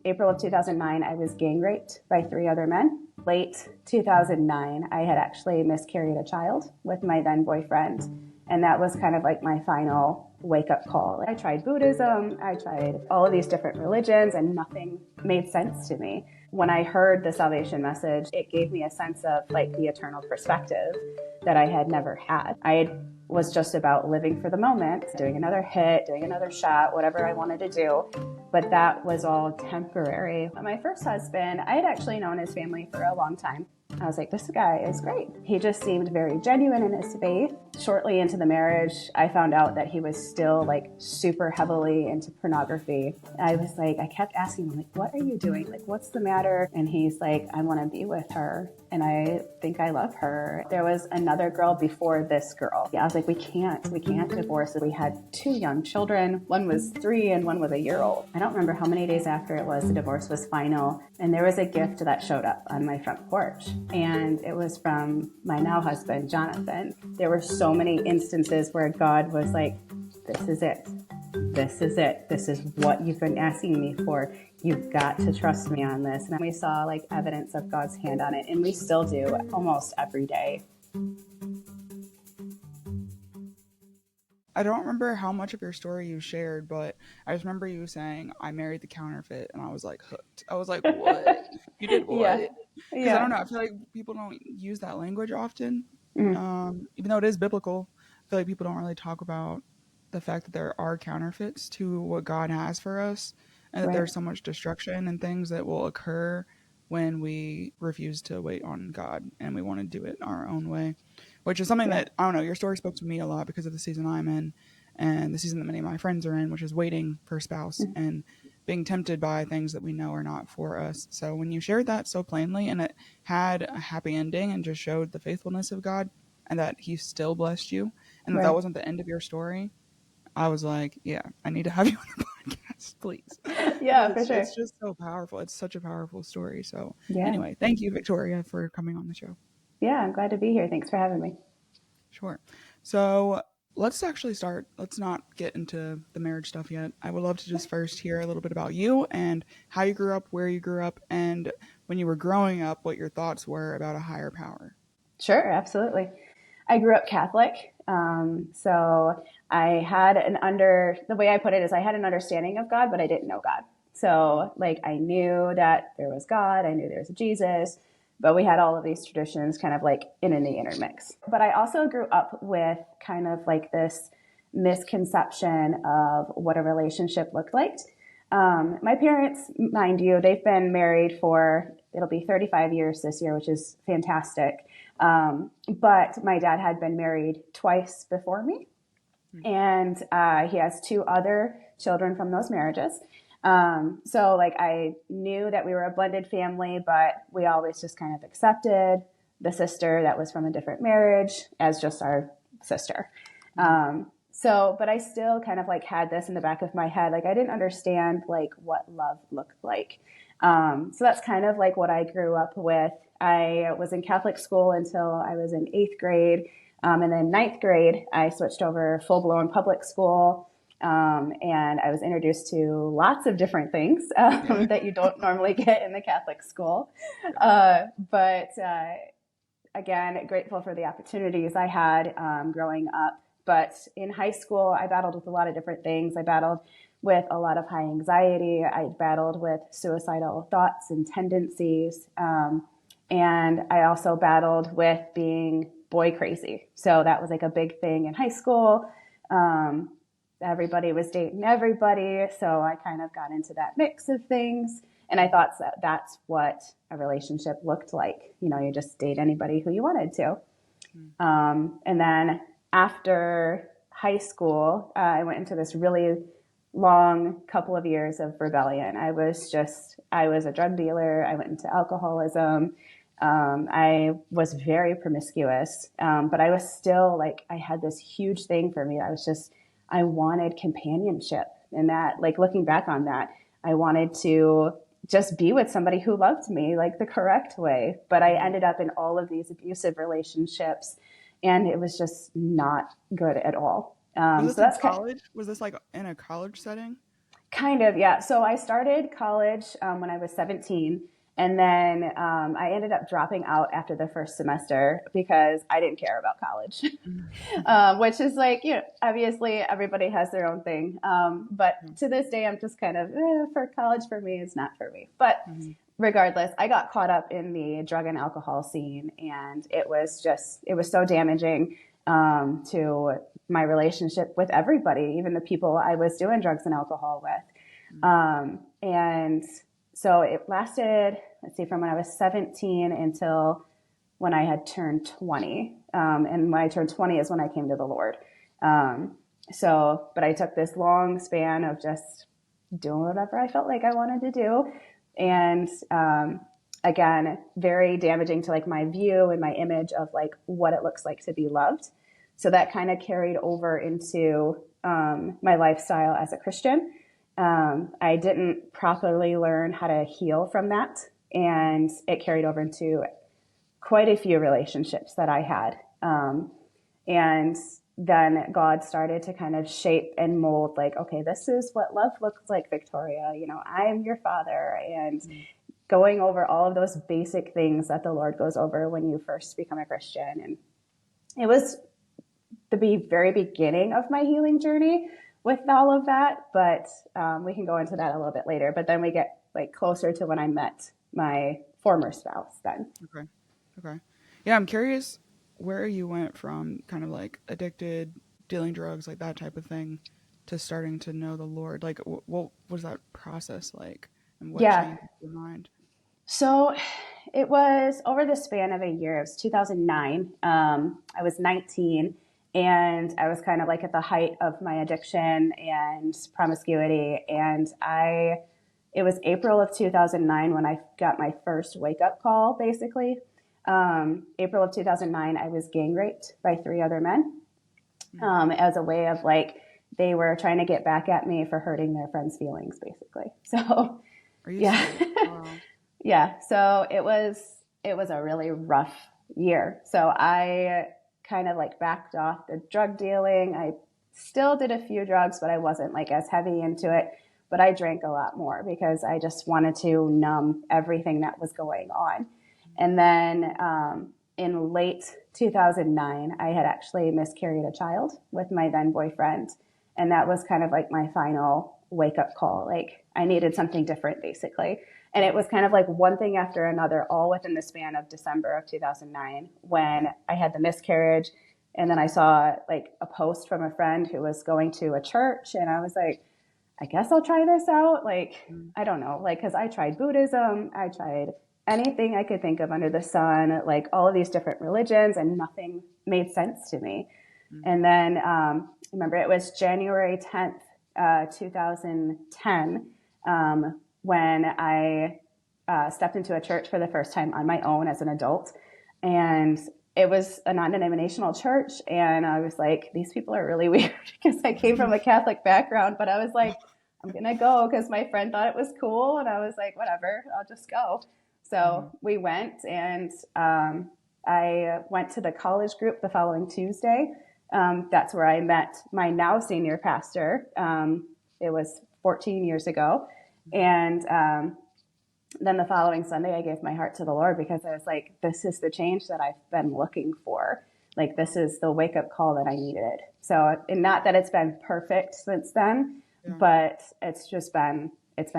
April of 2009, I was gang raped by 3 other men. Late 2009, I had actually miscarried a child with my then boyfriend. And that was kind of like my final wake-up call. I tried Buddhism, I tried all of these different religions, and nothing made sense to me. When I heard the salvation message, it gave me a sense of like the eternal perspective that I had never had. I was just about living for the moment, doing another hit, doing another shot, whatever I wanted to do. But that was all temporary. My first husband, I had actually known his family for a long time. I was like, this guy is great. He just seemed very genuine in his faith. Shortly into the marriage, I found out that he was still like super heavily into pornography. I was like, I kept asking him, like, what are you doing? Like, what's the matter? And he's like, I want to be with her. And I think I love her. There was another girl before this girl. I was like, we can't divorce. We had 2 young children. One was 3 and one was a year old. I don't remember how many days after it was, the divorce was final. And there was a gift that showed up on my front porch. And it was from my now husband, Jonathan. There were so many instances where God was like, this is it. This is it. This is what you've been asking me for. You've got to trust me on this. And we saw like evidence of God's hand on it. And we still do almost every day. I don't remember how much of your story you shared, but I just remember you saying, I married the counterfeit, and I was like hooked. I was like, what? You did what? Yeah. Because I don't know, I feel like people don't use that language often. Even though it is biblical, I feel like people don't really talk about the fact that there are counterfeits to what God has for us, and that there's so much destruction and things that will occur when we refuse to wait on God and we want to do it our own way, which is something that, I don't know, your story spoke to me a lot because of the season I'm in and the season that many of my friends are in, which is waiting for a spouse and being tempted by things that we know are not for us. So when you shared that so plainly and it had a happy ending and just showed the faithfulness of God and that he still blessed you and that wasn't the end of your story, I was like, yeah, I need to have you on the podcast, please. Yeah, for sure. It's just so powerful. It's such a powerful story. So anyway, thank you, Victoria, for coming on the show. Yeah, I'm glad to be here. Thanks for having me. Sure. So let's actually start. Let's not get into the marriage stuff yet. I would love to just first hear a little bit about you and how you grew up, where you grew up, and when you were growing up, what your thoughts were about a higher power. Sure, absolutely. I grew up Catholic. So I had the way I put it is I had an understanding of God, but I didn't know God. So like I knew that there was God, I knew there was a Jesus, but we had all of these traditions kind of like in the intermix. But I also grew up with kind of like this misconception of what a relationship looked like. My parents, mind you, they've been married for, it'll be 35 years this year, which is fantastic. But my dad had been married twice before me, and he has 2 other children from those marriages. So like I knew that we were a blended family, but we always just kind of accepted the sister that was from a different marriage as just our sister. But I still kind of like had this in the back of my head. Like I didn't understand like what love looked like. So that's kind of like what I grew up with. I was in Catholic school until I was in 8th grade. And then 9th grade, I switched over full-blown public school. And I was introduced to lots of different things that you don't normally get in the Catholic school. Again, grateful for the opportunities I had growing up. But in high school, I battled with a lot of different things. I battled with a lot of high anxiety. I battled with suicidal thoughts and tendencies. And I also battled with being boy crazy. So that was like a big thing in high school. Everybody was dating everybody. So I kind of got into that mix of things. And I thought that's what a relationship looked like. You know, you just date anybody who you wanted to. And then after high school, I went into this really long couple of years of rebellion. I was a drug dealer. I went into alcoholism. I was very promiscuous, but I was still like, I had this huge thing for me. I wanted companionship, and that, like, looking back on that, I wanted to just be with somebody who loved me like the correct way. But I ended up in all of these abusive relationships, and it was just not good at all. Was this in college? Was this like in a college setting? Kind of, yeah. So I started college when I was 17, and then I ended up dropping out after the first semester because I didn't care about college, which is like, obviously everybody has their own thing. But to this day, I'm just kind of, for college for me, it's not for me. But regardless, I got caught up in the drug and alcohol scene, and it was so damaging to my relationship with everybody, even the people I was doing drugs and alcohol with. And so it lasted, let's see, from when I was 17 until when I had turned 20. And when I turned 20 is when I came to the Lord. But I took this long span of just doing whatever I felt like I wanted to do. And again, very damaging to like my view and my image of like what it looks like to be loved. So that kind of carried over into my lifestyle as a Christian. I didn't properly learn how to heal from that. And it carried over into quite a few relationships that I had. And then God started to kind of shape and mold like, okay, this is what love looks like, Victoria. I am your father. And going over all of those basic things that the Lord goes over when you first become a Christian. And it was the very beginning of my healing journey with all of that, but we can go into that a little bit later. But then we get like closer to when I met my former spouse then. Okay. Yeah, I'm curious where you went from kind of like addicted, dealing drugs, like that type of thing, to starting to know the Lord. Like, what was that process like, and what changed your mind? So it was over the span of a year. It was 2009. I was 19. And I was kind of like at the height of my addiction and promiscuity. And it was April of 2009 when I got my first wake up call, basically. April of 2009, I was gang raped by 3 other men as a way of like, they were trying to get back at me for hurting their friends' feelings, basically. So, Are you serious? Wow. Yeah. So it was a really rough year. So I kind of like backed off the drug dealing. I still did a few drugs, but I wasn't like as heavy into it. But I drank a lot more because I just wanted to numb everything that was going on. And then in late 2009, I had actually miscarried a child with my then boyfriend. And that was kind of like my final wake up call. Like I needed something different, basically. And it was kind of like one thing after another, all within the span of December of 2009, when I had the miscarriage. And then I saw like a post from a friend who was going to a church. And I was like, I guess I'll try this out. Like, I don't know, like, because I tried Buddhism. I tried anything I could think of under the sun, like all of these different religions, and nothing made sense to me. And then remember, it was January 10th, 2010, when I stepped into a church for the first time on my own as an adult. And it was a non-denominational church. And I was like, these people are really weird because I came from a Catholic background, but I was like, I'm going to go because my friend thought it was cool. And I was like, whatever, I'll just go. So we went, and I went to the college group the following Tuesday. That's where I met my now senior pastor. It was 14 years ago. And then the following Sunday, I gave my heart to the Lord because I was like, this is the change that I've been looking for. Like, this is the wake up call that I needed. So, and not that it's been perfect since then, but it's been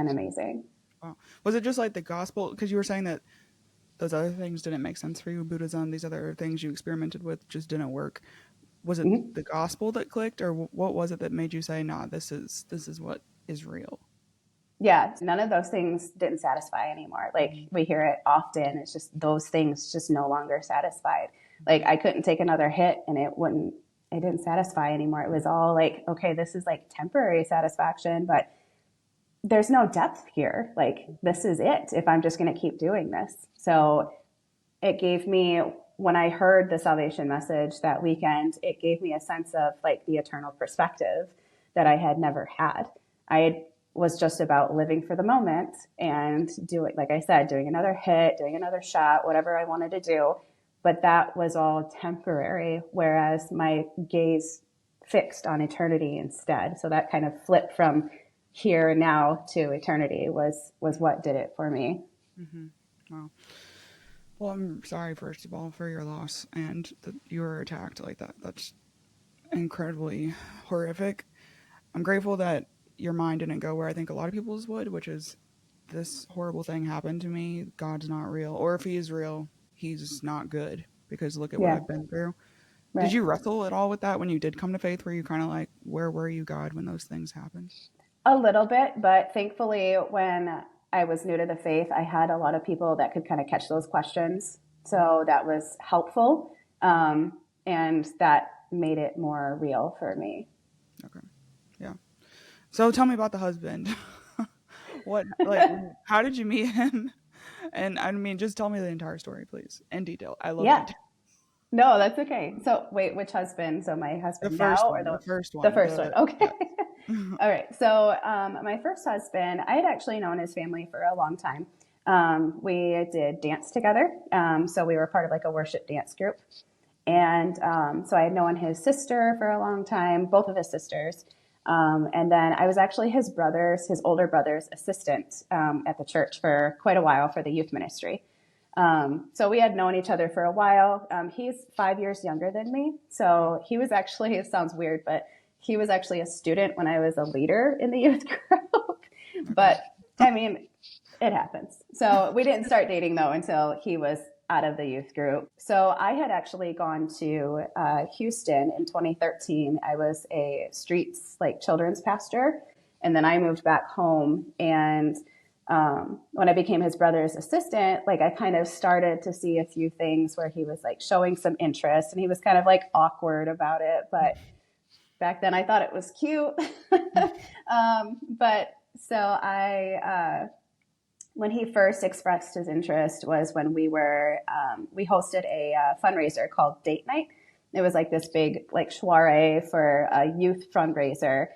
amazing. Wow. Was it just like the gospel? Because you were saying that those other things didn't make sense for you. Buddhism, these other things you experimented with just didn't work. Was it the gospel that clicked, or what was it that made you say, nah, this is what is real? Yeah, none of those things didn't satisfy anymore. Like we hear it often. It's just those things just no longer satisfied. Like I couldn't take another hit and it didn't satisfy anymore. It was all like, okay, this is like temporary satisfaction, but there's no depth here. Like this is it if I'm just going to keep doing this. So it gave me, when I heard the salvation message that weekend, it gave me a sense of like the eternal perspective that I had never had. Was just about living for the moment and doing, like I said, doing another hit, doing another shot, whatever I wanted to do. But that was all temporary, whereas my gaze fixed on eternity instead. So that kind of flipped from here and now to eternity was what did it for me. Mm-hmm. Wow. Well, I'm sorry, first of all, for your loss and that you were attacked like that. That's incredibly horrific. I'm grateful that your mind didn't go where I think a lot of people's would, which is this horrible thing happened to me. God's not real. Or if he is real, he's not good because look at what Yeah, I've been through. Did right. you wrestle at all with that when you did come to faith? Were you kind of like, where were you, God, when those things happened? A little bit, but thankfully, when I was new to the faith, I had a lot of people that could kind of catch those questions. So that was helpful. And that made it more real for me. Okay. Yeah. So tell me about the husband. What, like, how did you meet him? And I mean, just tell me the entire story, please, in detail. I love Yeah. detail. No, that's okay. So wait, which husband? So my The husband first now or one, the first the one, first one? Okay. yes. All right. So my first husband, I had actually known his family for a long time. We did dance together. So we were part of like a worship dance group. And so I had known his sister for a long time, both of his sisters. And then I was actually his older brother's assistant at the church for quite a while for the youth ministry. So we had known each other for a while. He's 5 years younger than me. So he was actually, it sounds weird, but he was actually a student when I was a leader in the youth group. But I mean, it happens. So we didn't start dating though until he was out of the youth group. So I had actually gone to Houston in 2013. I was a streets like children's pastor. And then I moved back home. And when I became his brother's assistant, like I kind of started to see a few things where he was like showing some interest and he was kind of like awkward about it. But back then I thought it was cute. But so when he first expressed his interest was when we hosted a fundraiser called Date Night. It was like this big like soiree for a youth fundraiser.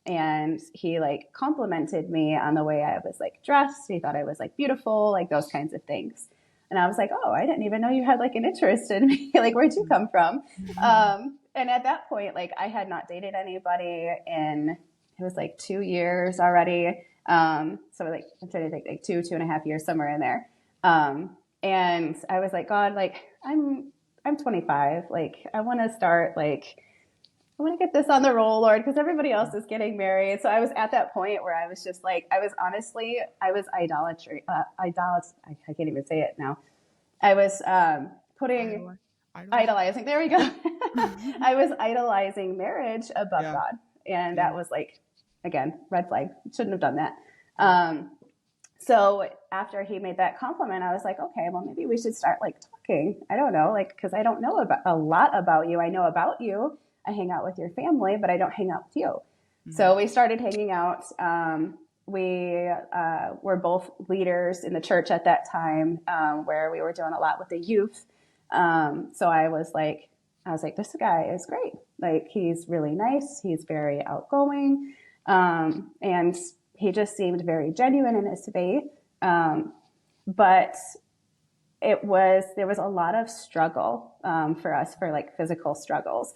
And he like complimented me on the way I was like dressed. He thought I was like beautiful, like those kinds of things. And I was like, oh, I didn't even know you had like an interest in me. Like, where'd you come from? And at that point, like I had not dated anybody in, it was like 2 years already. So like, I'm trying to think like 2.5 years, somewhere in there. And I was like, God, like I'm 25. Like I want to start like, I want to get this on the roll, Lord, because everybody else is getting married. So I was at that point where I was just like, I was I can't even say it now. I was idolizing. There we go. I was idolizing marriage above God. And that was like, again, red flag. Shouldn't have done that. So after he made that compliment, I was like, okay, well, maybe we should start like talking. I don't know, like, because I don't know about a lot about you. I know about you. I hang out with your family, but I don't hang out with you. Mm-hmm. So we started hanging out. We were both leaders in the church at that time, where we were doing a lot with the youth. So I was like, this guy is great. Like, he's really nice. He's very outgoing. And he just seemed very genuine in his faith. But there was a lot of struggle, for us, for like physical struggles.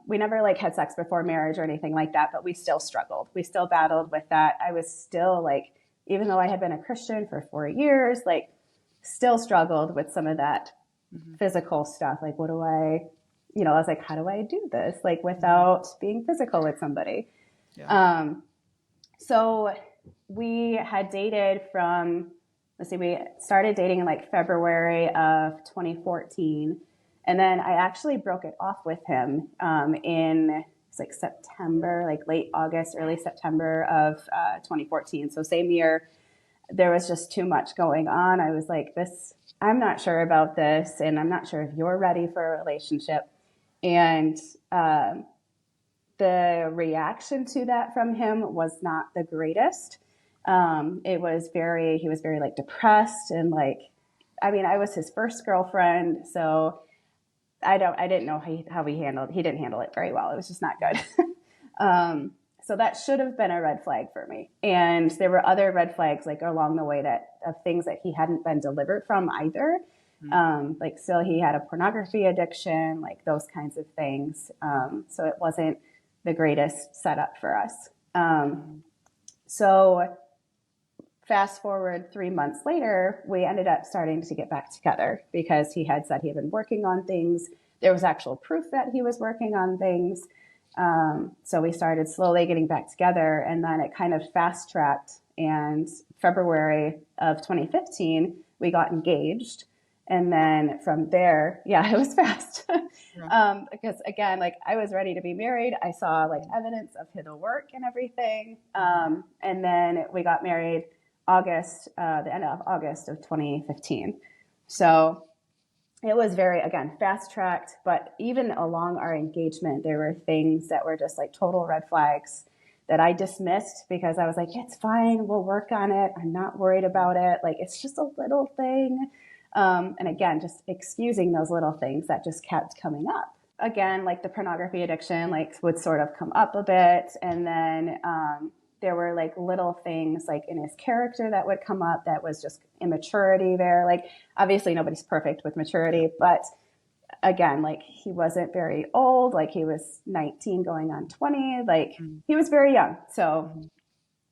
We never like had sex before marriage or anything like that, but we still struggled. We still battled with that. I was still like, even though I had been a Christian for 4 years, like still struggled with some of that physical stuff. Like, I was like, how do I do this? Like without being physical with somebody. Yeah. So we had dated we started dating in like February of 2014. And then I actually broke it off with him it's like September, like late August, early September of 2014. So same year, there was just too much going on. I was like, I'm not sure about this, and I'm not sure if you're ready for a relationship. And the reaction to that from him was not the greatest. He was very like depressed and like, I mean, I was his first girlfriend, so I didn't know how he didn't handle it very well. It was just not good. So that should have been a red flag for me. And there were other red flags like along the way of things that he hadn't been delivered from either. Like still he had a pornography addiction, like those kinds of things. So it wasn't the greatest setup for us. So fast forward 3 months later, we ended up starting to get back together because he had said he had been working on things. There was actual proof that he was working on things. So we started slowly getting back together, and then it kind of fast tracked. And February of 2015, we got engaged. And then from there, yeah, it was fast. Because again, like I was ready to be married. I saw like evidence of the work and everything. And then we got married the end of August of 2015. So it was very, again, fast tracked, but even along our engagement, there were things that were just like total red flags that I dismissed because I was like, it's fine. We'll work on it. I'm not worried about it. Like, it's just a little thing. And again, just excusing those little things that just kept coming up. Again, like the pornography addiction, like would sort of come up a bit. And then, there were like little things like in his character that would come up that was just immaturity there. Like obviously nobody's perfect with maturity, but again, like he wasn't very old. Like he was 19 going on 20. Like he was very young. So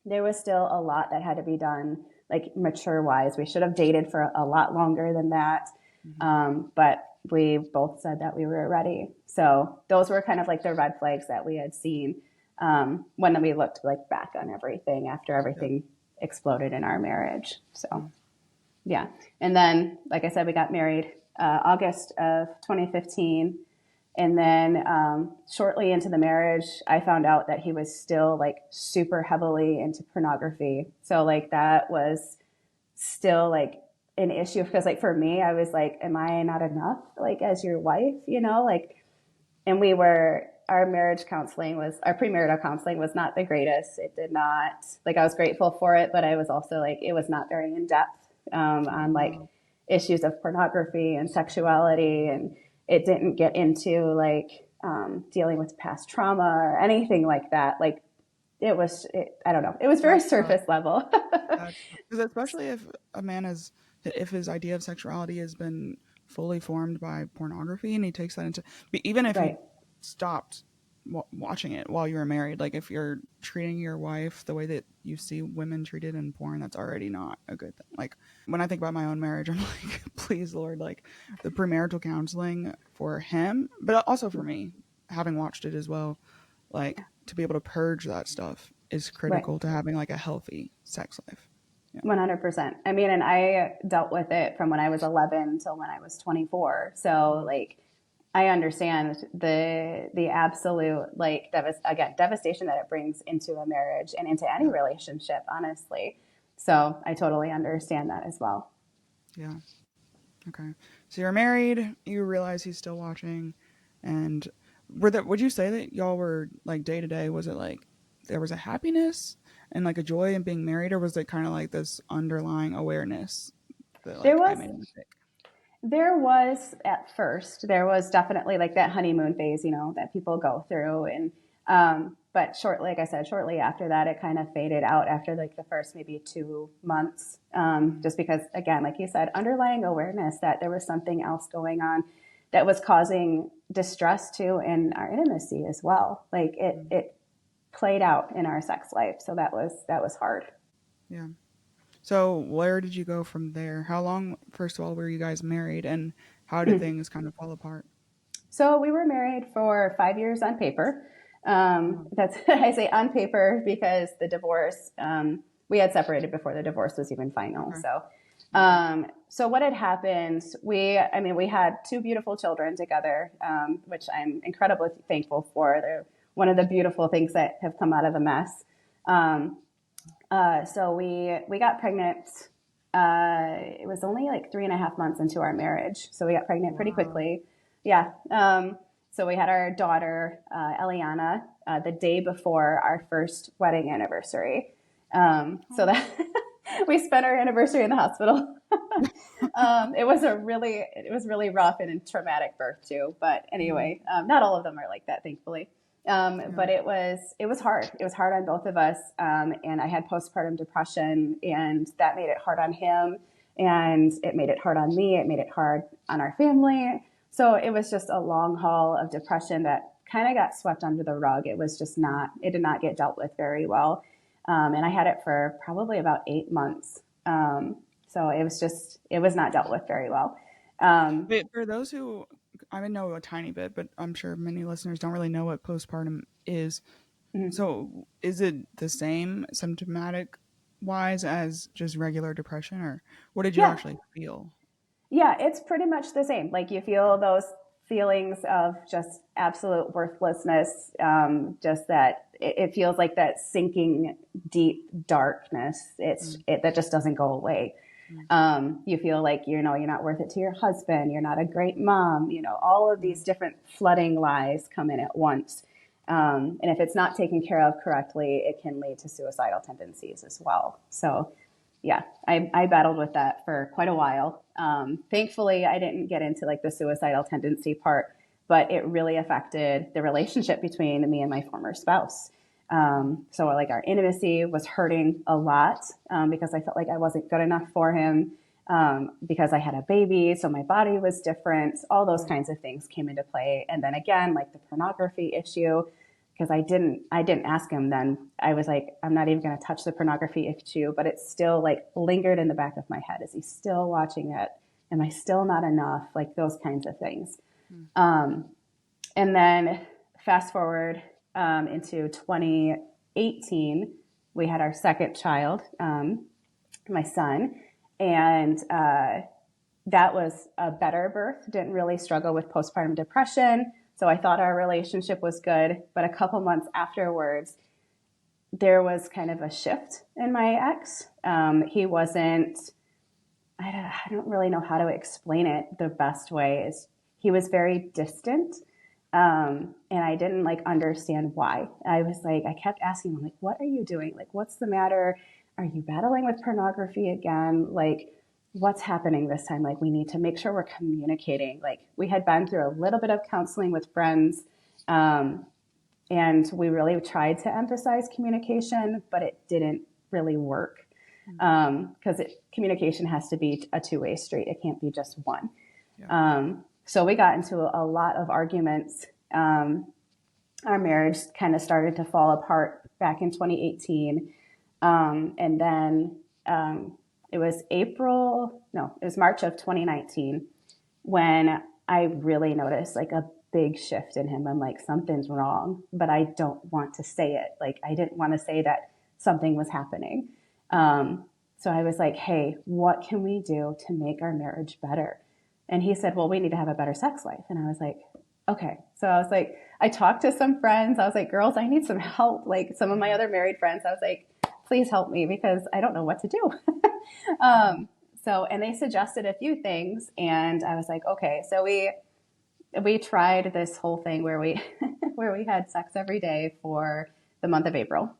there was still a lot that had to be done, like mature wise. We should have dated for a lot longer than that. But we both said that we were ready. So those were kind of like the red flags that we had seen. When we looked like back on everything after everything exploded in our marriage. So, yeah. And then, like I said, we got married August of 2015. And then shortly into the marriage, I found out that he was still like super heavily into pornography. So like that was still like an issue because like for me, I was like, am I not enough like as your wife, you know, like, and our marriage counseling our premarital counseling was not the greatest. It did not, like I was grateful for it, but I was also like, it was not very in depth on like issues of pornography and sexuality. And it didn't get into like dealing with past trauma or anything like that. Like I don't know. It was very surface level. Because especially if a man if his idea of sexuality has been fully formed by pornography and he takes that into, even if he stopped watching it while you were married, like if you're treating your wife the way that you see women treated in porn, that's already not a good thing. Like when I think about my own marriage, I'm like, please Lord, like the premarital counseling for him, but also for me, having watched it as well, like to be able to purge that stuff is critical to having like a healthy sex life. 100%. I mean, and I dealt with it from when I was 11 till when I was 24. So like, I understand the absolute like devastation that it brings into a marriage and into any relationship, honestly. So I totally understand that as well. Yeah. Okay. So you're married. You realize he's still watching, and would you say that y'all were like day to day? Was it like there was a happiness and like a joy in being married, or was it kind of like this underlying awareness that like I made a mistake? There was at first, there was definitely like that honeymoon phase, you know, that people go through. And, but shortly, like I said, shortly after that, it kind of faded out after like the first maybe 2 months. Just because, again, like you said, underlying awareness that there was something else going on that was causing distress too in our intimacy as well. Like it played out in our sex life. So that was hard. Yeah. So where did you go from there? How long, first of all, were you guys married, and how did things kind of fall apart? So we were married for 5 years on paper. That's I say on paper because the divorce, we had separated before the divorce was even final. Okay. So what had happened, we had 2 beautiful children together, which I'm incredibly thankful for. They're one of the beautiful things that have come out of a mess. So we got pregnant. It was only like 3.5 months into our marriage. So we got pregnant pretty quickly. Yeah. So we had our daughter, Eliana, the day before our first wedding anniversary. So that we spent our anniversary in the hospital. It was really rough and a traumatic birth too. But anyway, not all of them are like that, thankfully. But it was hard. It was hard on both of us. And I had postpartum depression, and that made it hard on him, and it made it hard on me. It made it hard on our family. So it was just a long haul of depression that kind of got swept under the rug. It was just not, it did not get dealt with very well. And I had it for probably about 8 months. So it was not dealt with very well. But for those who, I know a tiny bit, but I'm sure many listeners don't really know what postpartum is. Mhm. So is it the same symptomatic wise as just regular depression, or what did you Yeah. actually feel? Yeah, it's pretty much the same. Like you feel those feelings of just absolute worthlessness, just that it feels like that sinking deep darkness. That just doesn't go away. You feel like, you're not worth it to your husband. You're not a great mom. All of these different flooding lies come in at once. And if it's not taken care of correctly, it can lead to suicidal tendencies as well. So yeah, I battled with that for quite a while. Thankfully, I didn't get into like the suicidal tendency part, but it really affected the relationship between me and my former spouse. So like our intimacy was hurting a lot because I felt like I wasn't good enough for him because I had a baby. So my body was different. All those kinds of things came into play. And then again, like the pornography issue, because I didn't ask him then. I was like, I'm not even going to touch the pornography issue, but it still like lingered in the back of my head. Is he still watching it? Am I still not enough? Like those kinds of things. And then fast forward into 2018, we had our second child, my son, and that was a better birth. Didn't really struggle with postpartum depression. So I thought our relationship was good. But a couple months afterwards, there was kind of a shift in my ex. He wasn't, I don't really know how to explain it. The best way is he was very distant. And I didn't like understand why. I was like, I kept asking him, like, what are you doing? Like, what's the matter? Are you battling with pornography again? Like, what's happening this time? Like, we need to make sure we're communicating. Like, we had been through a little bit of counseling with friends, and we really tried to emphasize communication, but it didn't really work because communication has to be a two-way street. It can't be just one. Yeah. So we got into a lot of arguments. Our marriage kind of started to fall apart back in 2018. And then it was March of 2019 when I really noticed like a big shift in him. I'm like, something's wrong, but I don't want to say it. Like, I didn't want to say that something was happening. So I was like, hey, what can we do to make our marriage better? And he said, well, we need to have a better sex life. And I was like, okay. So I was like, I talked to some friends. I was like, girls, I need some help. Like some of my other married friends, I was like, please help me because I don't know what to do. And they suggested a few things. And I was like, okay. So we tried this whole thing where we had sex every day for the month of April.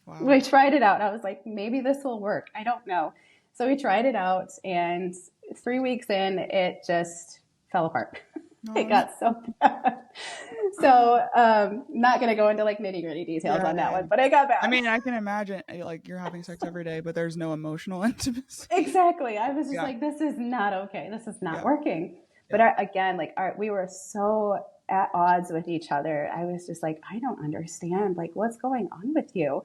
Wow. We tried it out. I was like, maybe this will work. I don't know. So we tried it out, and 3 weeks in, it just fell apart. It got so bad. So not going to go into like nitty gritty details on that one, but it got bad. I mean, I can imagine like you're having sex every day, but there's no emotional intimacy. Exactly. I was just like, this is not okay. This is not working. But again, like we were so at odds with each other. I was just like, I don't understand. Like, what's going on with you?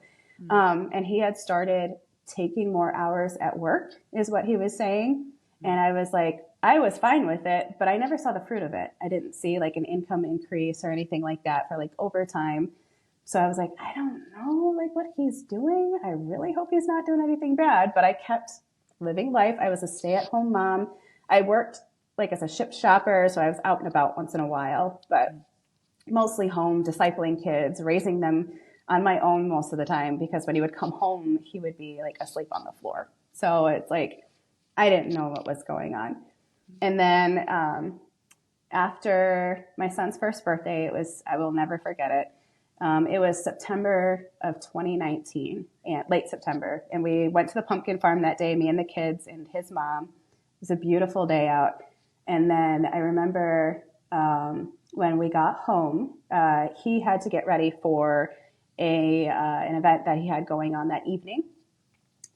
And he had started taking more hours at work is what he was saying. And I was like, I was fine with it, but I never saw the fruit of it. I didn't see like an income increase or anything like that for like overtime. So I was like, I don't know like what he's doing. I really hope he's not doing anything bad, but I kept living life. I was a stay-at-home mom. I worked like as a ship shopper, so I was out and about once in a while, but mostly home, discipling kids, raising them on my own most of the time, because when he would come home, he would be like asleep on the floor. So it's like, I didn't know what was going on. And then after my son's first birthday, I will never forget it. It was September of 2019, late September. And we went to the pumpkin farm that day, me and the kids and his mom. It was a beautiful day out. And then I remember when we got home, he had to get ready for an event that he had going on that evening.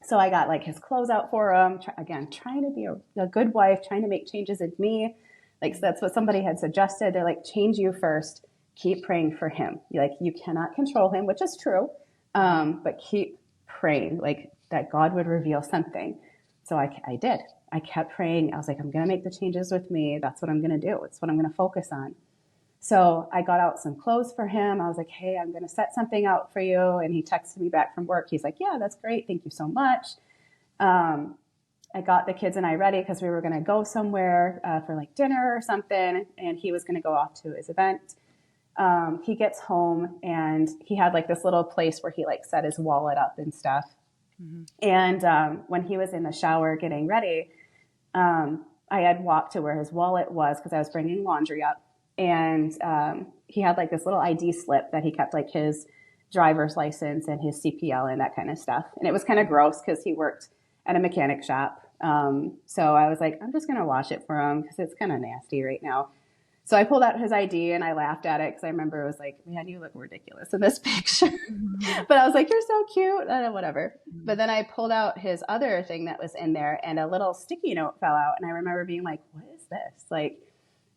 So I got like his clothes out for him, again, trying to be a good wife, trying to make changes in me. Like, so that's what somebody had suggested. They're like, change you first, keep praying for him. Like, you cannot control him, which is true. But keep praying, like, that God would reveal something. So I did. I kept praying. I was like, I'm going to make the changes with me. That's what I'm going to do. It's what I'm going to focus on. So I got out some clothes for him. I was like, hey, I'm going to set something out for you. And he texted me back from work. He's like, yeah, that's great. Thank you so much. I got the kids and I ready because we were going to go somewhere for like dinner or something. And he was going to go off to his event. He gets home and he had like this little place where he like set his wallet up and stuff. Mm-hmm. And when he was in the shower getting ready, I had walked to where his wallet was because I was bringing laundry up. And he had like this little ID slip that he kept like his driver's license and his CPL and that kind of stuff. And it was kind of gross because he worked at a mechanic shop. So I was like, I'm just going to wash it for him because it's kind of nasty right now. So I pulled out his ID and I laughed at it because I remember it was like, man, you look ridiculous in this picture. But I was like, you're so cute. Whatever. But then I pulled out his other thing that was in there and a little sticky note fell out. And I remember being like, what is this? Like,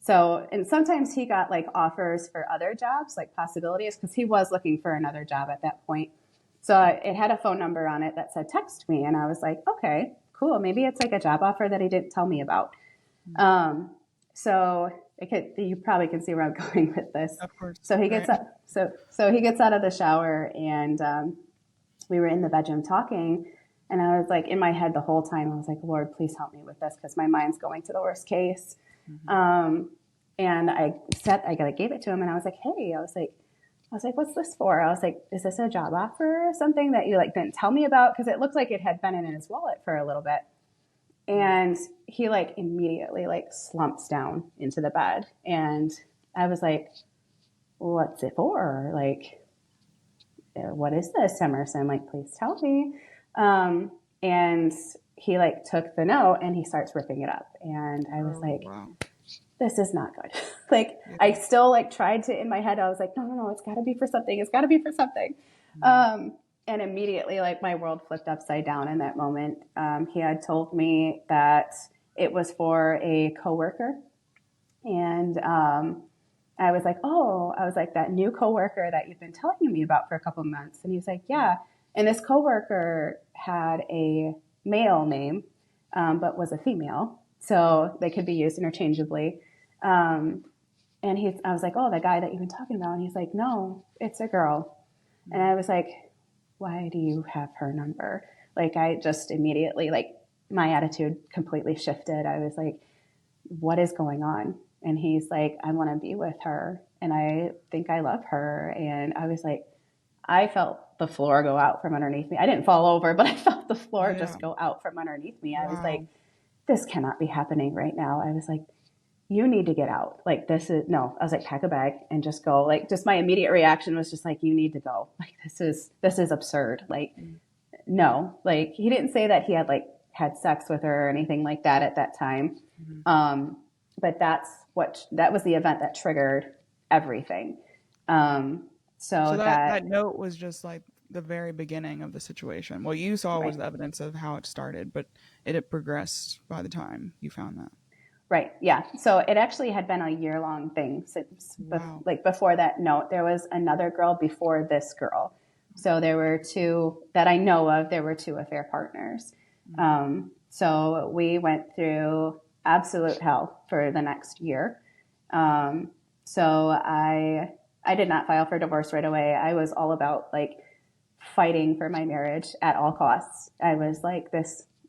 so, and sometimes he got like offers for other jobs, like possibilities, because he was looking for another job at that point. So it had a phone number on it that said, text me. And I was like, okay, cool. Maybe it's like a job offer that he didn't tell me about. So you probably can see where I'm going with this. Of course. So he gets up, so he gets out of the shower and we were in the bedroom talking. And I was like, in my head the whole time, I was like, Lord, please help me with this because my mind's going to the worst case. Mm-hmm. And I gave it to him and I was like, hey, I was like, what's this for? I was like, is this a job offer or something that you like didn't tell me about? Because it looked like it had been in his wallet for a little bit. And he like immediately like slumps down into the bed. And I was like, what's it for? Like, what is this, Emerson? Like, please tell me. And he like took the note and he starts ripping it up. And I was wow. This is not good. Like, yeah. I still like tried to, in my head, I was like, no, it's gotta be for something. It's gotta be for something. Mm-hmm. And immediately like my world flipped upside down in that moment. He had told me that it was for a coworker. And, I was like, that new coworker that you've been telling me about for a couple of months. And he's like, yeah. And this coworker had a male name, but was a female. So they could be used interchangeably. And I was like, oh, the guy that you've been talking about. And he's like, no, it's a girl. And I was like, why do you have her number? Like, I just immediately, like, my attitude completely shifted. I was like, what is going on? And he's like, I want to be with her. And I think I love her. And I was like, I felt the floor go out from underneath me. I didn't fall over, but I felt the floor just go out from underneath me. I was like, this cannot be happening right now. I was like, you need to get out. Like, I was like, pack a bag and just go. Like, just my immediate reaction was just like, you need to go. Like, this is absurd. Like, no, like, he didn't say that he had like had sex with her or anything like that at that time. Mm-hmm. But that was the event that triggered everything. So that note was just like the very beginning of the situation. What you saw was the evidence of how it started, but it had progressed by the time you found that. Right. Yeah. So it actually had been a year-long thing since, before that note. There was another girl before this girl. So there were two that I know of. There were two affair partners. Mm-hmm. So we went through absolute hell for the next year. So I did not file for divorce right away. I was all about like fighting for my marriage at all costs. I was like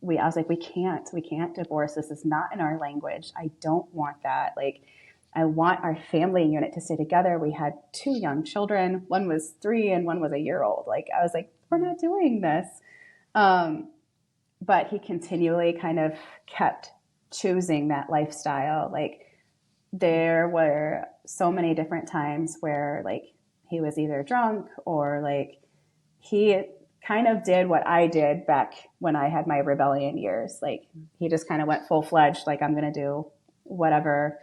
we can't divorce. This is not in our language. I don't want that. Like, I want our family unit to stay together. We had two young children. One was 3 and one was a year old. Like, I was like, we're not doing this. But he continually kind of kept choosing that lifestyle. Like, there were so many different times where like he was either drunk or like he kind of did what I did back when I had my rebellion years. Like, he just kind of went full-fledged, like, I'm going to do whatever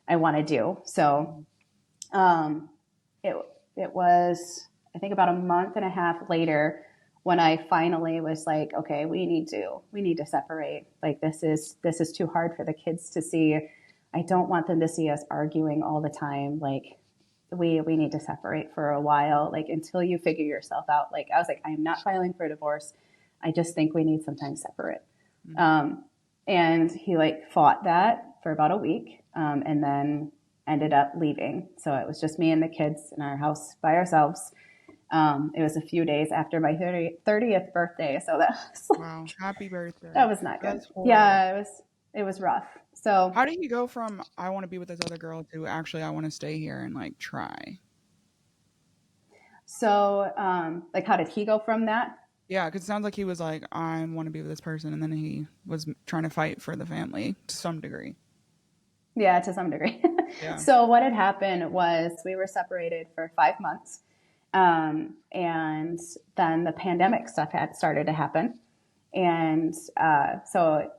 I want to do. So it was, I think, about a month and a half later when I finally was like, okay, we need to separate. Like, this is too hard for the kids to see. I don't want them to see us arguing all the time. Like, we need to separate for a while, like until you figure yourself out. Like I was like, I am not filing for a divorce. I just think we need some time separate. And he like fought that for about a week, and then ended up leaving. So it was just me and the kids in our house by ourselves. It was a few days after my 30th birthday, so that was like, Wow. Happy birthday. that was not good. That's horrible. Yeah, it was rough. So How do you go from I want to be with this other girl to actually I want to stay here and like try? like how did he go from that? Yeah, because it sounds like he was like, I want to be with this person, and then he was trying to fight for the family to some degree. Yeah, to some degree. Yeah. So what had happened was we were separated for 5 months. And then the pandemic stuff had started to happen. And so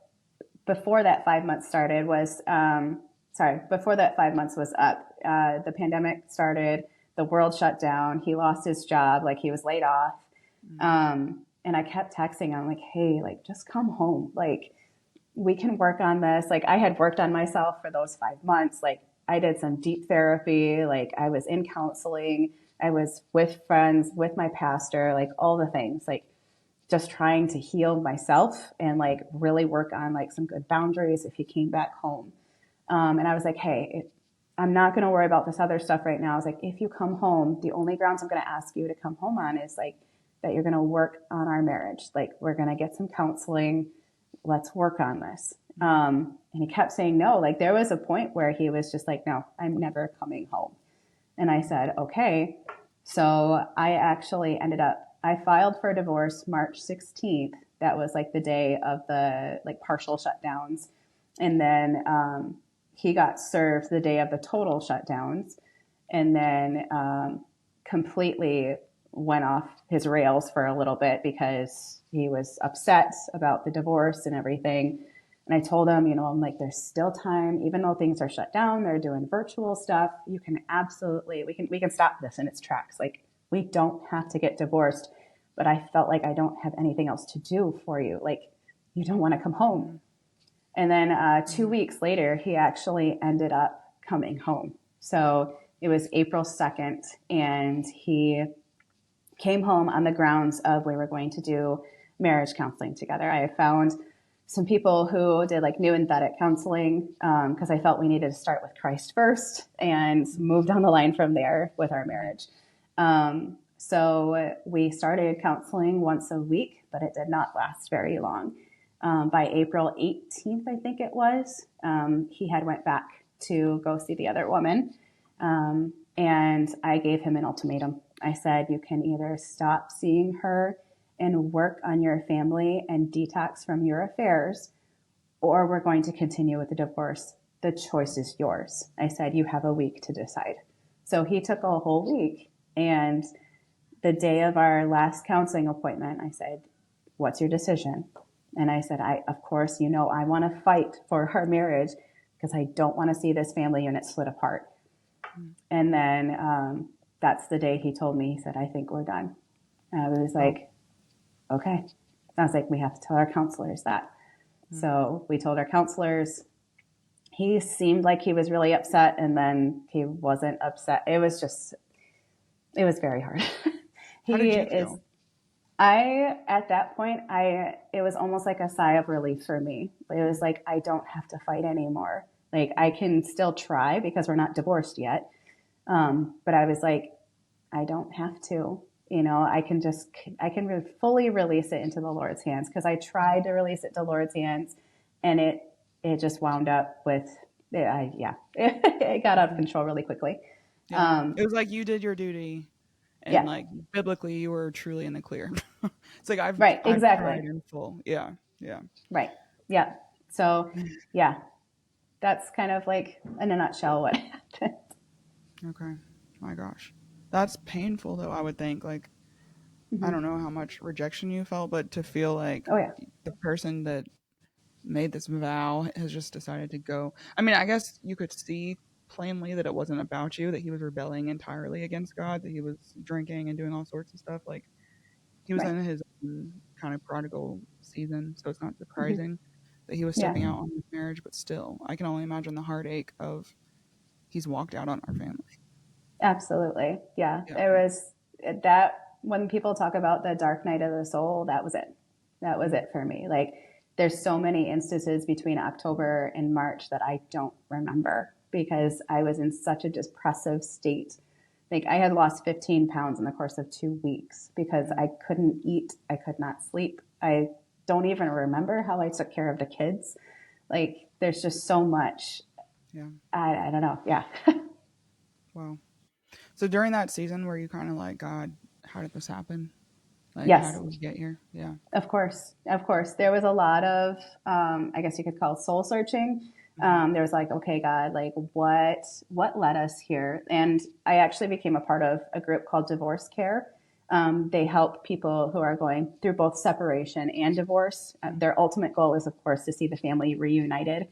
before that 5 months started was, before that 5 months was up, the pandemic started, the world shut down. He lost his job, like he was laid off. And I kept texting him, like, hey, like, just come home. Like, we can work on this. Like, I had worked on myself for those 5 months. Like, I did some deep therapy. Like, I was in counseling. I was with friends, with my pastor, like all the things, like just trying to heal myself and like really work on like some good boundaries if he came back home. And I was like, hey, I'm not going to worry about this other stuff right now. I was like, if you come home, the only grounds I'm going to ask you to come home on is like that you're going to work on our marriage. Like, we're going to get some counseling. Let's work on this. And he kept saying no. Like, there was a point where he was just like, no, I'm never coming home. And I said, okay. So I actually I filed for divorce March 16th. That was like the day of the like partial shutdowns. And then he got served the day of the total shutdowns. And then completely went off his rails for a little bit because he was upset about the divorce and everything. And I told him, I'm like, there's still time, even though things are shut down, they're doing virtual stuff. You can absolutely, we can stop this in its tracks. Like, we don't have to get divorced, but I felt like I don't have anything else to do for you. Like, you don't want to come home. And then 2 weeks later, he actually ended up coming home. So it was April 2nd, and he came home on the grounds of we were going to do marriage counseling together. I found some people who did like new and Vedic counseling because I felt we needed to start with Christ first and move down the line from there with our marriage. So we started counseling once a week, but it did not last very long. By April 18th, I think it was, he had went back to go see the other woman. And I gave him an ultimatum. I said, you can either stop seeing her and work on your family and detox from your affairs, or we're going to continue with the divorce. The choice is yours. I said, you have a week to decide. So he took a whole week. And the day of our last counseling appointment, I said, what's your decision? And I said, of course, I want to fight for our marriage because I don't want to see this family unit split apart. And then that's the day he told me, he said, I think we're done. And I was like, okay. Sounds like we have to tell our counselors that. So we told our counselors. He seemed like he was really upset, and then he wasn't upset. It was very hard. How did you feel? At that point, it was almost like a sigh of relief for me. It was like, I don't have to fight anymore. Like, I can still try because we're not divorced yet. But I was like, I don't have to, I can fully release it into the Lord's hands, because I tried to release it to the Lord's hands, and it just wound up with, it got out of control really quickly. Yeah. It was like you did your duty, and Yeah. like biblically you were truly in the clear. It's like I've Exactly. tried in full. Yeah. Right. Yeah. So yeah, that's kind of like in a nutshell what happened. Okay. My gosh. That's painful though, I would think. Like, I don't know how much rejection you felt, but to feel like Oh yeah. the person that made this vow has just decided to go. I mean, I guess you could see plainly that it wasn't about you, that he was rebelling entirely against God, that he was drinking and doing all sorts of stuff. Like, he was Right. in his own kind of prodigal season, so it's not surprising that he was Yeah. stepping out on his marriage, but still, I can only imagine the heartache of he's walked out on our family. Absolutely. Yeah. Yeah. There was that when people talk about the dark night of the soul, that was it. That was it for me. Like there's so many instances between October and March that I don't remember because I was in such a depressive state. Like I had lost 15 pounds in the course of 2 weeks because I couldn't eat. I could not sleep. I don't even remember how I took care of the kids. Like there's just so much. Yeah. I don't know. Yeah. Wow. So during that season, were you kind of like, God, how did this happen? Like, how Yes. did we get here? Yeah. Of course, of course. There was a lot of, I guess you could call it soul searching. Hmm. There was like, okay, God, like what led us here? And I actually became a part of a group called Divorce Care. They help people who are going through both separation and divorce. Their ultimate goal is, of course, to see the family reunited.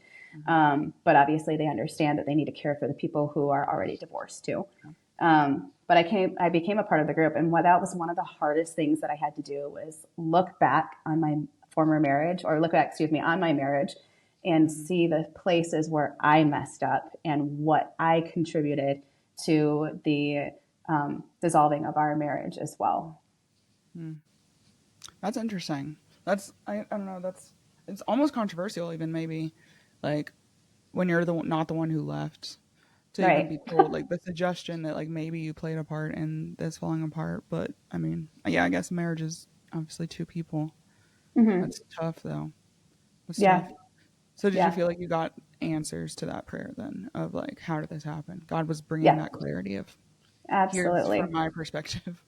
But obviously, they understand that they need to care for the people who are already divorced too. But I became a part of the group, and that was one of the hardest things that I had to do was look back on my former marriage, or look back, excuse me, on my marriage, and Hmm. see the places where I messed up and what I contributed to the dissolving of our marriage as well. Hmm. That's interesting. I don't know. It's almost controversial, even maybe, like when you're not the one who left, to even Right. be told like the suggestion that like maybe you played a part in this falling apart. But I mean, yeah, I guess marriage is obviously two people. Hmm. That's tough though. That's Yeah. tough. So did you Yeah. feel like you got answers to that prayer then of like how did this happen? God was bringing Yeah. that clarity of here's from Absolutely. my perspective,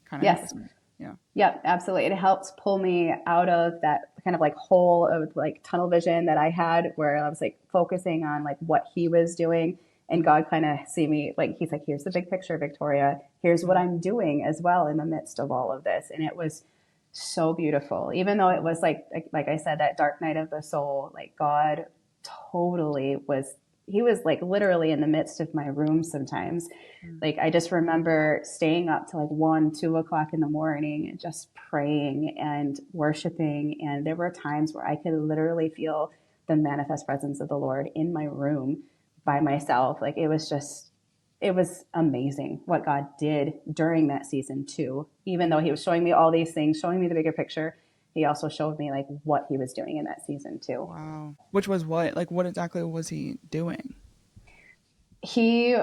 kind of how Yes. this went. Yeah. Yep, absolutely. It helps pull me out of that kind of like hole of like tunnel vision that I had where I was like focusing on like what he was doing. And Mm-hmm. God kind of see me like, he's like, here's the big picture, Victoria. Here's what I'm doing as well in the midst of all of this. And it was so beautiful. Even though it was like I said, that dark night of the soul, like God totally was, he was like literally in the midst of my room sometimes. Mm-hmm. Like I just remember staying up to like 1, 2 o'clock in the morning and just praying and worshiping. And there were times where I could literally feel the manifest presence of the Lord in my room by myself. Like it was amazing what God did during that season too. Even though he was showing me all these things, showing me the bigger picture, he also showed me like what he was doing in that season too. Wow. Which was what? Like, what exactly was he doing? He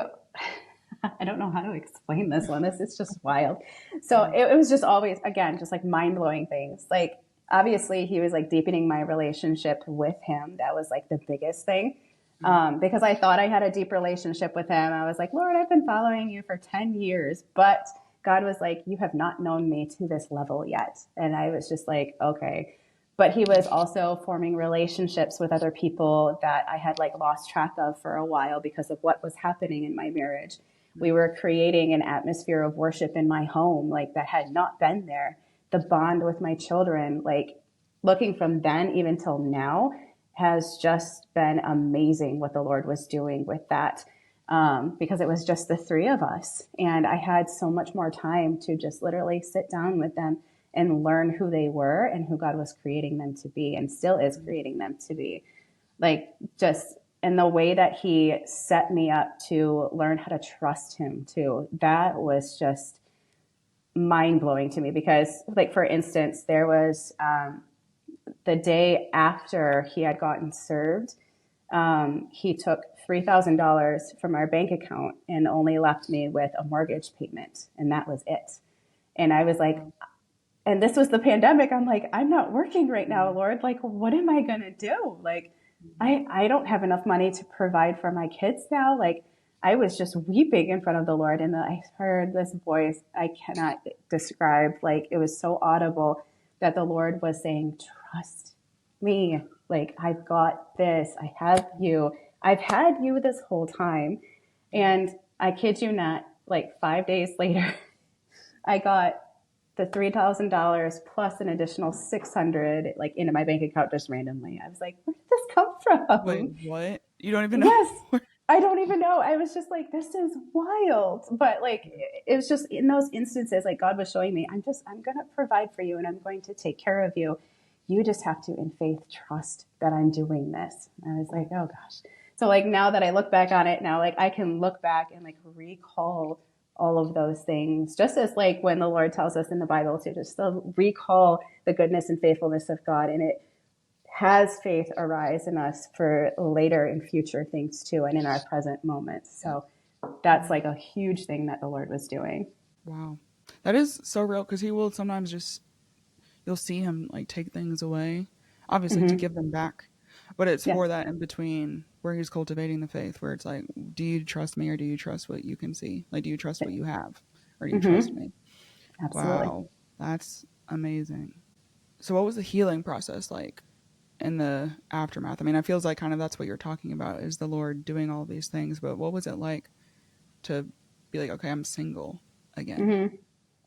I don't know how to explain this one. This is just wild. So Yeah. it was just always, again, just like mind blowing things. Like, obviously, he was like deepening my relationship with him. That was like the biggest thing. Mm-hmm. Because I thought I had a deep relationship with him. I was like, Lord, I've been following you for 10 years. But God was like, you have not known me to this level yet. And I was just like, okay. But he was also forming relationships with other people that I had like lost track of for a while because of what was happening in my marriage. We were creating an atmosphere of worship in my home, like that had not been there. The bond with my children, like looking from then even till now, has just been amazing what the Lord was doing with that. Because it was just the three of us. And I had so much more time to just literally sit down with them and learn who they were and who God was creating them to be and still is creating them to be. Like just and the way that he set me up to learn how to trust him too, that was just mind blowing to me because, like, for instance, there was the day after he had gotten served, he took $3,000 from our bank account and only left me with a mortgage payment, and that was it. And I was like, Wow. and this was the pandemic. I'm like, I'm not working right now, Lord. Like, what am I going to do? Like, I don't have enough money to provide for my kids now. Like, I was just weeping in front of the Lord. And I heard this voice I cannot describe. Like, it was so audible that the Lord was saying, trust me. Like, I've got this. I have you. I've had you this whole time. And I kid you not, like 5 days later, I got the $3,000 plus an additional 600 like into my bank account just randomly. I was like, where did this come Wait, from? what? You don't even know? Yes. I don't even know. I was just like, this is wild. But like, it was just in those instances, like God was showing me, I'm going to provide for you and I'm going to take care of you. You just have to, in faith, trust that I'm doing this. And I was like, oh gosh. So like now that I look back on it now, like I can look back and like recall all of those things. Just as like when the Lord tells us in the Bible to just recall the goodness and faithfulness of God, and it has faith arise in us for later and future things too, and in our present moments. So that's like a huge thing that the Lord was doing. Wow. That is so real, because he will sometimes just, you'll see him like take things away, obviously to give them back. But it's for that in between where he's cultivating the faith, where it's like, do you trust me or do you trust what you can see? Like, do you trust what you have or do you trust me? Absolutely. Wow. That's amazing. So what was the healing process like in the aftermath? I mean, it feels like kind of that's what you're talking about, is the Lord doing all these things, but what was it like to be like, okay, I'm single again?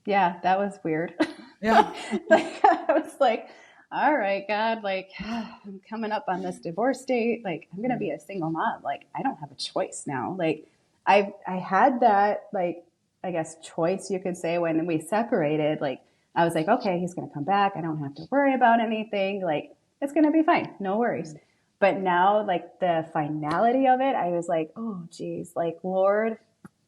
Yeah, that was weird. Yeah. Like I was like, all right, God, like I'm coming up on this divorce date. Like I'm gonna be a single mom. Like I don't have a choice now. Like I had that, like, I guess choice you could say, when we separated. Like I was like, okay, he's gonna come back. I don't have to worry about anything. Like it's gonna be fine. No worries. But now, like the finality of it, I was like, oh geez, like Lord,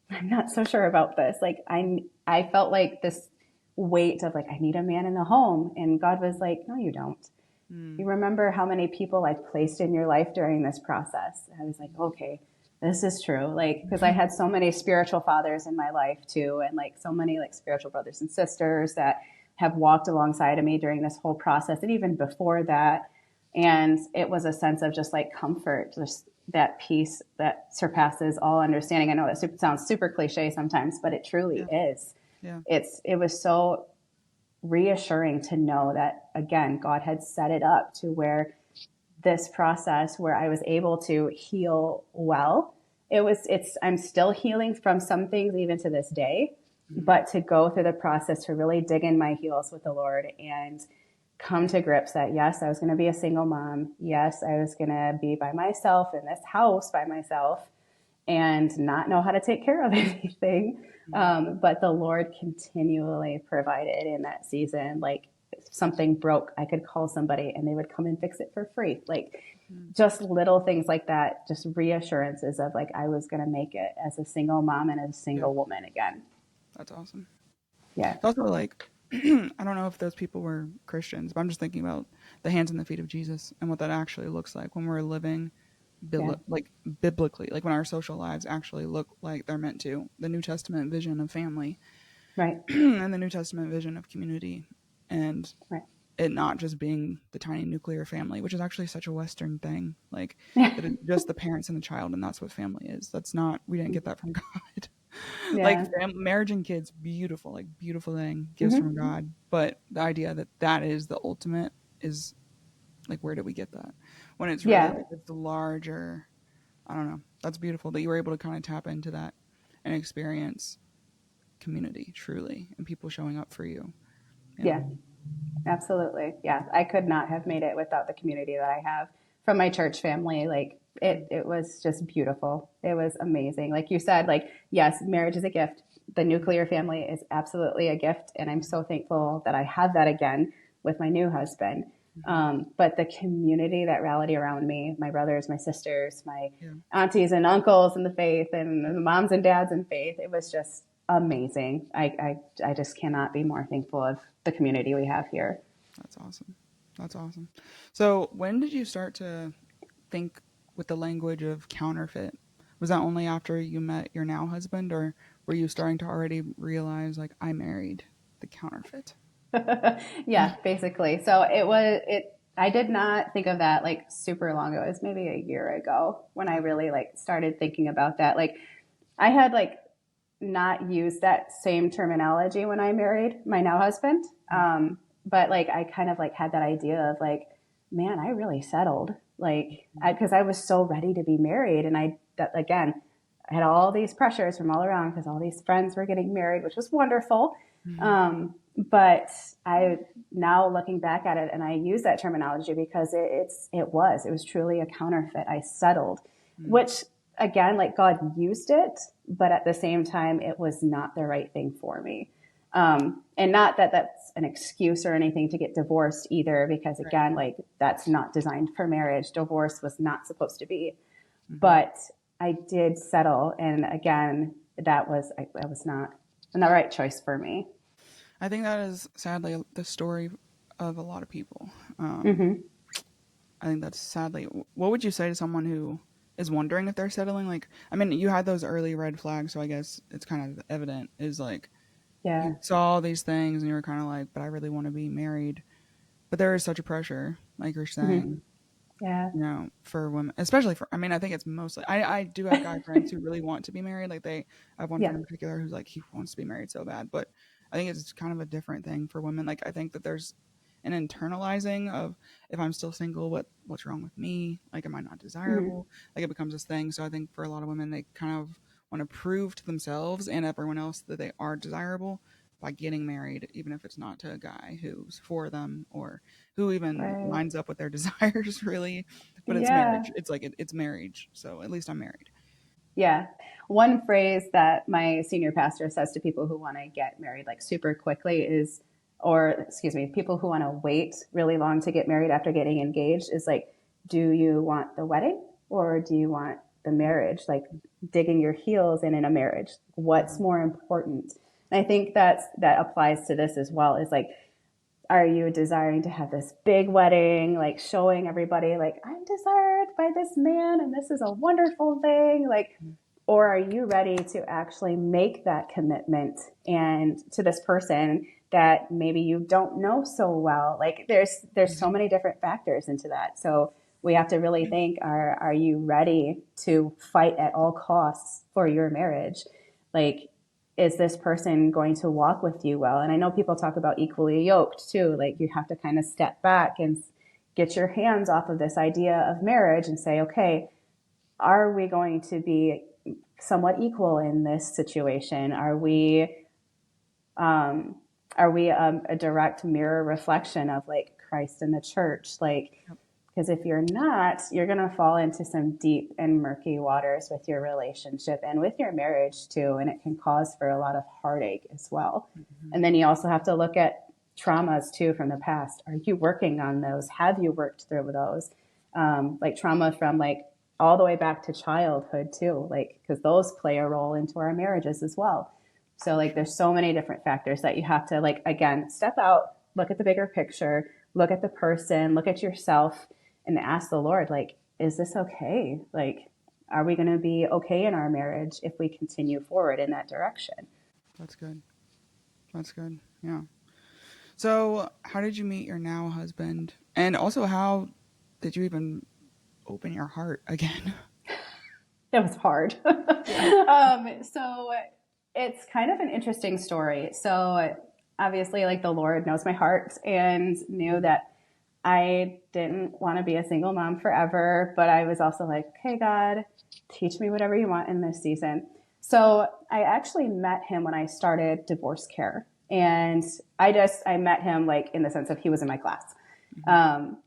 I'm not so sure about this. Like I felt like this weight of like, I need a man in the home. And God was like, no, you don't. You remember how many people I've placed in your life during this process? I was like, okay, this is true. Like, because I had so many spiritual fathers in my life too. And like so many like spiritual brothers and sisters that have walked alongside of me during this whole process. And even before that. And it was a sense of just like comfort, just that peace that surpasses all understanding. I know that sounds super cliche sometimes, but it truly is. Yeah. It was so reassuring to know that, again, God had set it up to where this process where I was able to heal well. I'm still healing from some things even to this day, but to go through the process to really dig in my heels with the Lord and come to grips that, yes, I was going to be a single mom. Yes, I was going to be by myself in this house by myself and not know how to take care of anything. But the Lord continually provided in that season. Like if something broke, I could call somebody and they would come and fix it for free. Like just little things like that, just reassurances of like, I was going to make it as a single mom and as a single woman again. That's awesome. Yeah. It's also like, I don't know if those people were Christians, but I'm just thinking about the hands and the feet of Jesus and what that actually looks like when we're living like biblically, like when our social lives actually look like they're meant to. The New Testament vision of family, Right. and the New Testament vision of community, and Right. it not just being the tiny nuclear family, which is actually such a Western thing, like that it's just the parents and the child, and that's what family is. That's not, we didn't get that from God. Like marriage and kids, beautiful, like beautiful thing, gifts from God, but the idea that that is the ultimate is like, where did we get that when it's really like it's the larger, I don't know. That's beautiful that you were able to kind of tap into that and experience community truly and people showing up for you. Yeah. Absolutely. Yeah. I could not have made it without the community that I have from my church family. Like it was just beautiful. It was amazing. Like you said, like, yes, marriage is a gift. The nuclear family is absolutely a gift. And I'm so thankful that I have that again with my new husband. But the community that rallied around me, my brothers, my sisters, my aunties and uncles in the faith, and the moms and dads in faith, it was just amazing. I just cannot be more thankful of the community we have here. That's awesome. That's awesome. So when did you start to think with the language of counterfeit? Was that only after you met your now husband, or were you starting to already realize like, I married the counterfeit? Yeah, basically. So I did not think of that like super long ago. It was maybe a year ago when I really like started thinking about that. Like I had like not used that same terminology when I married my now husband. But like, I kind of like had that idea of like, man, I really settled. Like, cause I was so ready to be married. And I had all these pressures from all around because all these friends were getting married, which was wonderful. But I now looking back at it, and I use that terminology because it was truly a counterfeit. I settled, which again, like God used it, but at the same time, it was not the right thing for me. And not that that's an excuse or anything to get divorced either, because again, like that's not designed for marriage. Divorce was not supposed to be, but I did settle. And again, that was not the right choice for me. I think that is sadly the story of a lot of people. Mm-hmm. I think that's sadly. What would you say to someone who is wondering if they're settling? Like, I mean, you had those early red flags, so I guess it's kind of evident. Is like Yeah. you saw these things and you were kind of like, but I really want to be married. But there is such a pressure, like you're Mm-hmm. saying, Yeah. for women, especially I mean, I think it's mostly, I do have guy friends who really want to be married. Like I have one Yeah. friend in particular who's like, he wants to be married so bad, but I think it's kind of a different thing for women. Like, I think that there's an internalizing of, if I'm still single, what's wrong with me? Like, am I not Mm-hmm. desirable? Like, it becomes this thing. So I think for a lot of women, they kind of want to prove to themselves and everyone else that they are desirable by getting married, even if it's not to a guy who's for them or who even Right. lines up with their desires, really. But it's Yeah. marriage. It's like it's marriage. So at least I'm married. Yeah. One phrase that my senior pastor says to people who want to get married like super quickly is, or excuse me, people who want to wait really long to get married after getting engaged is like, do you want the wedding or do you want the marriage? Like digging your heels in a marriage. What's more important? And I think that applies to this as well, is like, are you desiring to have this big wedding, like showing everybody like I'm desired by this man and this is a wonderful thing, like, or are you ready to actually make that commitment and to this person that maybe you don't know so well? Like there's so many different factors into that. So we have to really think, are you ready to fight at all costs for your marriage? Like, is this person going to walk with you well? And I know people talk about equally yoked too. Like you have to kind of step back and get your hands off of this idea of marriage and say, okay, are we going to be somewhat equal in this situation? Are we a direct mirror reflection of like Christ and the church? Like, because if you're not, you're going to fall into some deep and murky waters with your relationship and with your marriage too. And it can cause for a lot of heartache as well. Mm-hmm. And then you also have to look at traumas too from the past. Are you working on those? Have you worked through those? Like trauma from like all the way back to childhood too, like, because those play a role into our marriages as well. So like there's so many different factors that you have to like, again, step out, look at the bigger picture, look at the person, look at yourself, and ask the Lord, like, is this okay? Like, are we going to be okay in our marriage if we continue forward in that direction? That's good. That's good. Yeah. So, how did you meet your now husband? And also, how did you even open your heart again? It was hard. Yeah. So it's kind of an interesting story. So obviously, like the Lord knows my heart and knew that I didn't want to be a single mom forever, but I was also like, okay, God, teach me whatever you want in this season. So I actually met him when I started divorce care. And I met him like in the sense of he was in my class.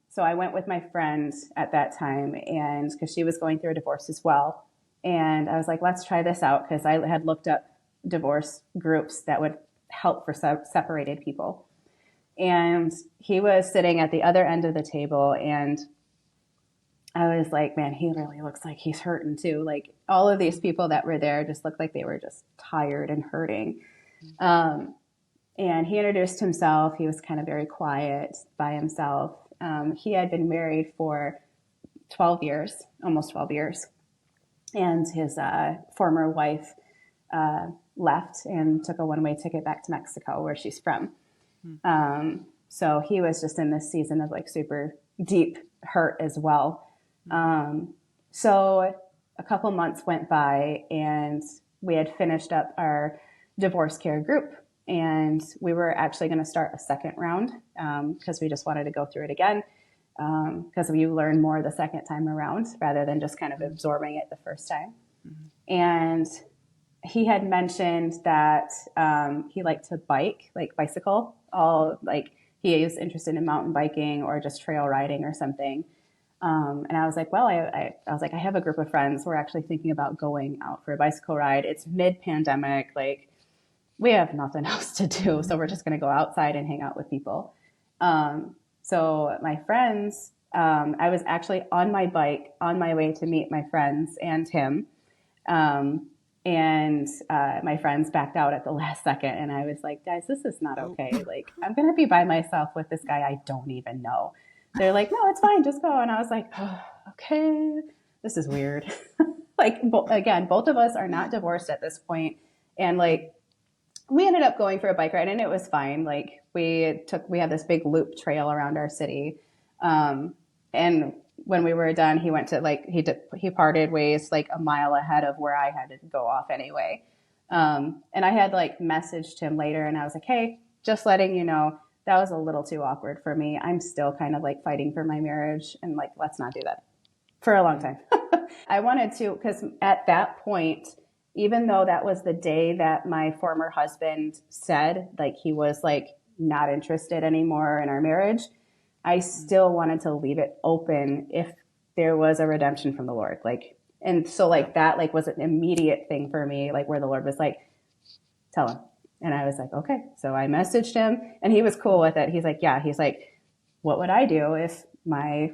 So I went with my friend at that time, and because she was going through a divorce as well. And I was like, let's try this out, because I had looked up divorce groups that would help for separated people. And he was sitting at the other end of the table, and I was like, man, he really looks like he's hurting too. Like all of these people that were there just looked like they were just tired and hurting. And he introduced himself. He was kind of very quiet by himself. He had been married for 12 years, almost 12 years. And his former wife left and took a one-way ticket back to Mexico, where she's from. So he was just in this season of like super deep hurt as well. So a couple months went by, and we had finished up our divorce care group, and we were actually going to start a second round because we just wanted to go through it again, because you learn more the second time around rather than just kind of absorbing it the first time. And he had mentioned that he liked to bike, like bicycle, like he was interested in mountain biking or just trail riding or something. And I was like, well, I was like, I have a group of friends. We're actually thinking about going out for a bicycle ride. It's mid-pandemic. Like we have nothing else to do. So we're just going to go outside and hang out with people. So my friends, I was actually on my bike on my way to meet my friends and him. And my friends backed out at the last second. And I was like, guys, this is not Nope. okay. Like, I'm going to be by myself with this guy I don't even know. They're like, no, it's fine. Just go. And I was like, oh, okay, this is weird. Like, again, both of us are not divorced at this point. And like, we ended up going for a bike ride and it was fine. Like we have this big loop trail around our city. And when we were done, he went to like, he parted ways like a mile ahead of where I had to go off anyway. And I had like messaged him later and I was like, hey, just letting you know, that was a little too awkward for me. I'm still kind of like fighting for my marriage and like, let's not do that for a long time. I wanted to, because at that point, even though that was the day that my former husband said like he was like not interested anymore in our marriage, I still wanted to leave it open if there was a redemption from the Lord. Like, and so like that like was an immediate thing for me, like where the Lord was like, tell him. And I was like, okay. So I messaged him and he was cool with it. He's like, yeah, he's like, what would I do if my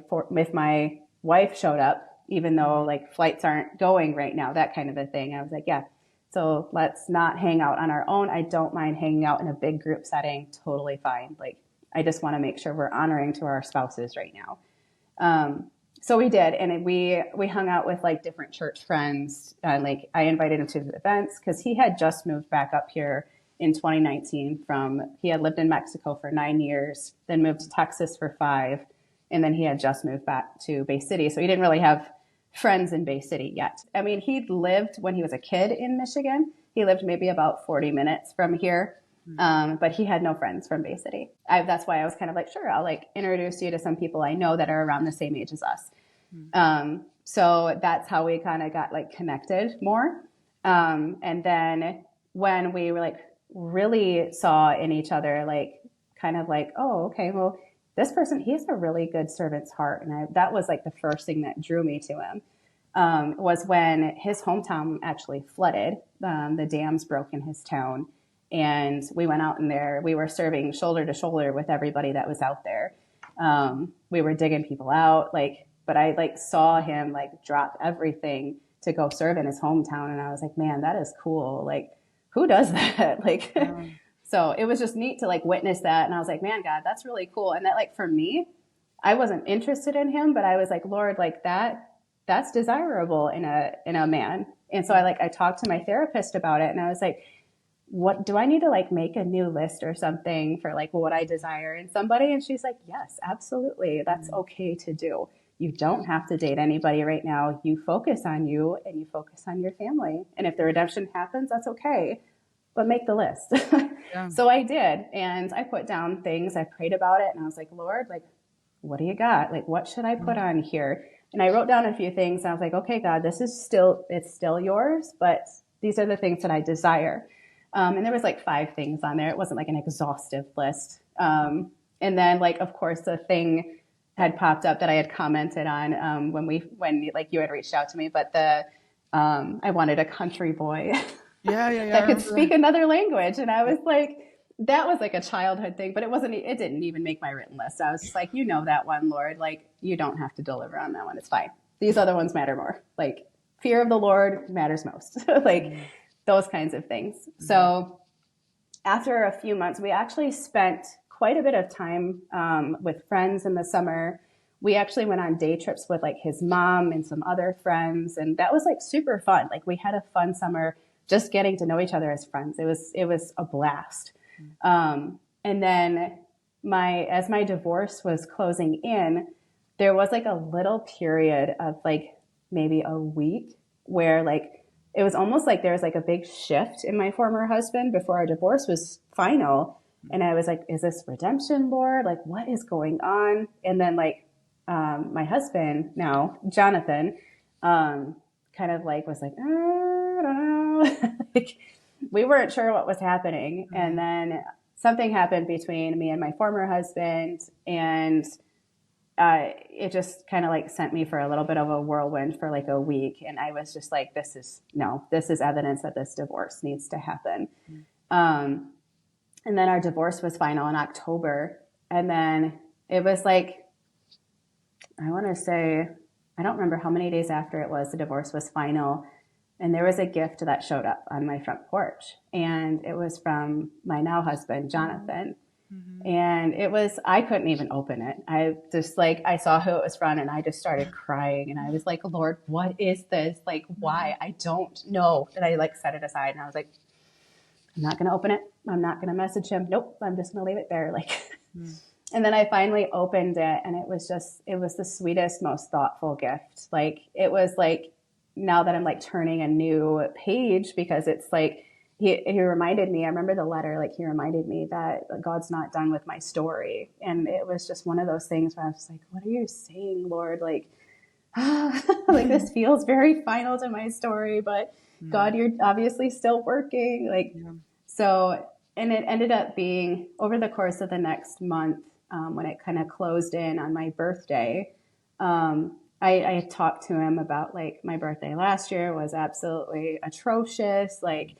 wife showed up, even though like flights aren't going right now, that kind of a thing. I was like, yeah, so let's not hang out on our own. I don't mind hanging out in a big group setting. Totally fine. Like, I just want to make sure we're honoring to our spouses right now. So we did. And we hung out with like different church friends. Like I invited him to the events because he had just moved back up here in 2019 he had lived in Mexico for 9 years, then moved to Texas for 5. And then he had just moved back to Bay City. So he didn't really have friends in Bay City yet. I mean, he'd lived when he was a kid in Michigan. He lived maybe about 40 minutes from here. But he had no friends from Bay City. That's why I was kind of like, sure, I'll like introduce you to some people I know that are around the same age as us. So that's how we kind of got like connected more. And then when we were like really saw in each other, like kind of like, oh, okay, well, this person, he has a really good servant's heart. And that was like the first thing that drew me to him, was when his hometown actually flooded. The dams broke in his town. And we went out in there. We were serving shoulder to shoulder with everybody that was out there. We were digging people out, but I like saw him like drop everything to go serve in his hometown. And I was like, man, that is cool. Like, who does that? Like, so it was just neat to like witness that. And I was like, man, God, that's really cool. And that like, for me, I wasn't interested in him, but I was like, Lord, like that's desirable in a man. And so I talked to my therapist about it and I was like, what do I need to like make a new list or something for like what I desire in somebody? And she's like, yes, absolutely. That's okay to do. You don't have to date anybody right now. You focus on you and you focus on your family. And if the redemption happens, that's okay. But make the list. Yeah. So I did. And I put down things. I prayed about it. And I was like, Lord, like, what do you got? Like, what should I put on here? And I wrote down a few things. And I was like, okay, God, it's still yours. But these are the things that I desire. And there was like 5 things on there. It wasn't like an exhaustive list. And then like, of course, the thing had popped up that I had commented on when like you had reached out to me, but I wanted a country boy that could speak another language. And I was like, that was like a childhood thing, but it didn't even make my written list. I was just like, you know that one, Lord, like you don't have to deliver on that one. It's fine. These other ones matter more. Like fear of the Lord matters most. Like those kinds of things. Mm-hmm. So after a few months, we actually spent quite a bit of time with friends in the summer. We actually went on day trips with like his mom and some other friends. And that was like super fun. Like we had a fun summer just getting to know each other as friends. It was a blast. Mm-hmm. And then as my divorce was closing in, there was like a little period of like maybe a week where like, it was almost like there was like a big shift in my former husband before our divorce was final. And I was like, is this redemption, Lord? Like, what is going on? And then like, my husband now, Jonathan, kind of like was like, I don't know. Like, we weren't sure what was happening. Mm-hmm. And then something happened between me and my former husband. And it just kind of like sent me for a little bit of a whirlwind for like a week. And I was just like, this is evidence that this divorce needs to happen. Mm-hmm. And then our divorce was final in October. And then it was like, I want to say, I don't remember how many days after it was, the divorce was final. And there was a gift that showed up on my front porch. And it was from my now husband, Jonathan. Mm-hmm. And it was, I couldn't even open it. I just like, I saw who it was from and I just started crying. And I was like, Lord, what is this? Like, why? I don't know. And I like set it aside and I was like, I'm not going to open it. I'm not going to message him. Nope. I'm just going to leave it there. Like, and then I finally opened it and it was the sweetest, most thoughtful gift. Like, it was like, now that I'm like turning a new page, because it's like, he reminded me, I remember the letter, like he reminded me that God's not done with my story. And it was just one of those things where I was like, what are you saying, Lord? Like, like this feels very final to my story, but God, you're obviously still working. Like, so, and it ended up being over the course of the next month, when it kind of closed in on my birthday, I talked to him about like my birthday last year was absolutely atrocious. Like,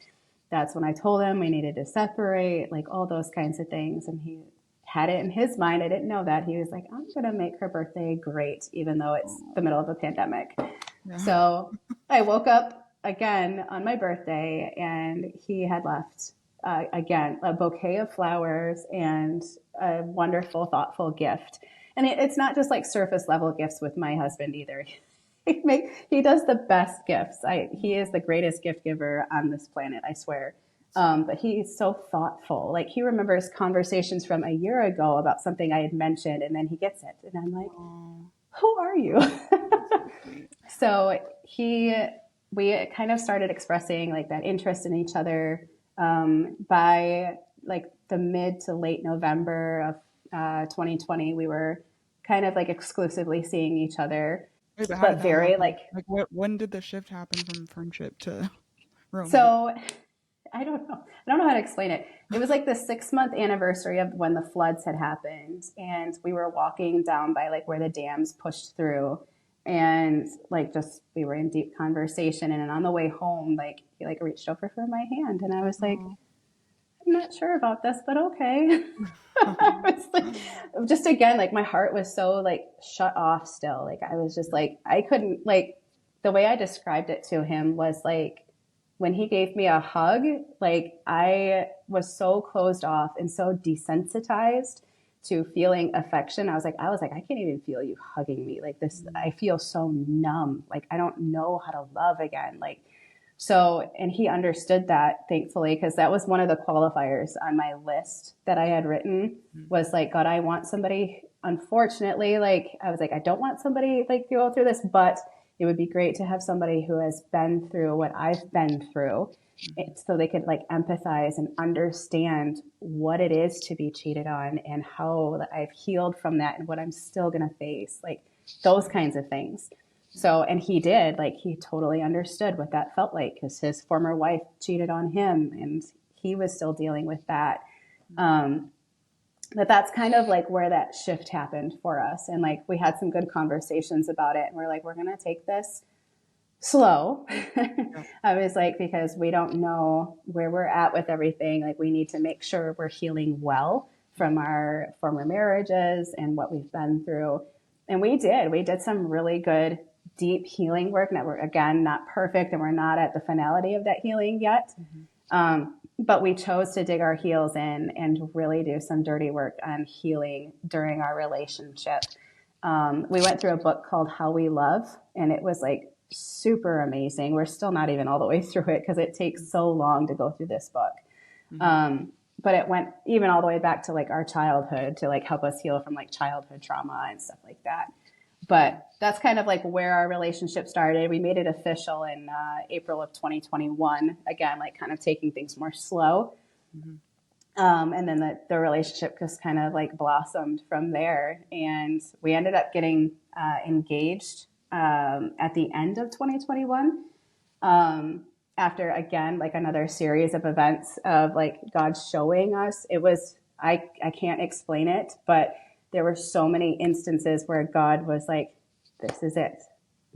that's when I told him we needed to separate, like all those kinds of things. And he had it in his mind. I didn't know that. He was like, I'm going to make her birthday great, even though it's the middle of a pandemic. Yeah. So I woke up again on my birthday and he had left again a bouquet of flowers and a wonderful, thoughtful gift. And it's not just like surface level gifts with my husband either. He does the best gifts. He is the greatest gift giver on this planet, I swear. But he's so thoughtful. Like, he remembers conversations from a year ago about something I had mentioned, and then he gets it. And I'm like, who are you? So we kind of started expressing like that interest in each other by like the mid to late November of 2020. We were kind of like exclusively seeing each other. Wait, but very like when did the shift happen from friendship to romance? So I don't know how to explain it. It was like the 6-month anniversary of when the floods had happened, and we were walking down by like where the dams pushed through, and like just we were in deep conversation, and on the way home, like he like reached over for my hand, and I was like, I'm not sure about this, but okay. I was like, just again, like my heart was so like shut off still. Like I was just like, I couldn't, like the way I described it to him was like when he gave me a hug, like I was so closed off and so desensitized to feeling affection. I was like, I can't even feel you hugging me like this. I feel so numb. Like I don't know how to love again. Like, so, and he understood that, thankfully, because that was one of the qualifiers on my list that I had written was like, God, I want somebody, unfortunately, like, I was like, I don't want somebody like to go through this, but it would be great to have somebody who has been through what I've been through so they could like empathize and understand what it is to be cheated on and how I've healed from that and what I'm still going to face, like those kinds of things. So, and he did, like, he totally understood what that felt like because his former wife cheated on him and he was still dealing with that. But that's kind of like where that shift happened for us. And like, we had some good conversations about it and we're like, we're going to take this slow. I was like, because we don't know where we're at with everything. Like, we need to make sure we're healing well from our former marriages and what we've been through. And we did some really good deep healing work. That we're, again, not perfect and we're not at the finality of that healing yet. But we chose to dig our heels in and really do some dirty work on healing during our relationship. We went through a book called How We Love, and it was like super amazing. We're still not even all the way through it because it takes so long to go through this book. But it went even all the way back to like our childhood to like help us heal from like childhood trauma and stuff like that. But that's kind of like where our relationship started. We made it official in April of 2021. Again, like kind of taking things more slow. And then the relationship just kind of like blossomed from there. And we ended up getting engaged at the end of 2021. After, again, like another series of events of like God showing us. It was, I can't explain it, but there were so many instances where God was like, this is it.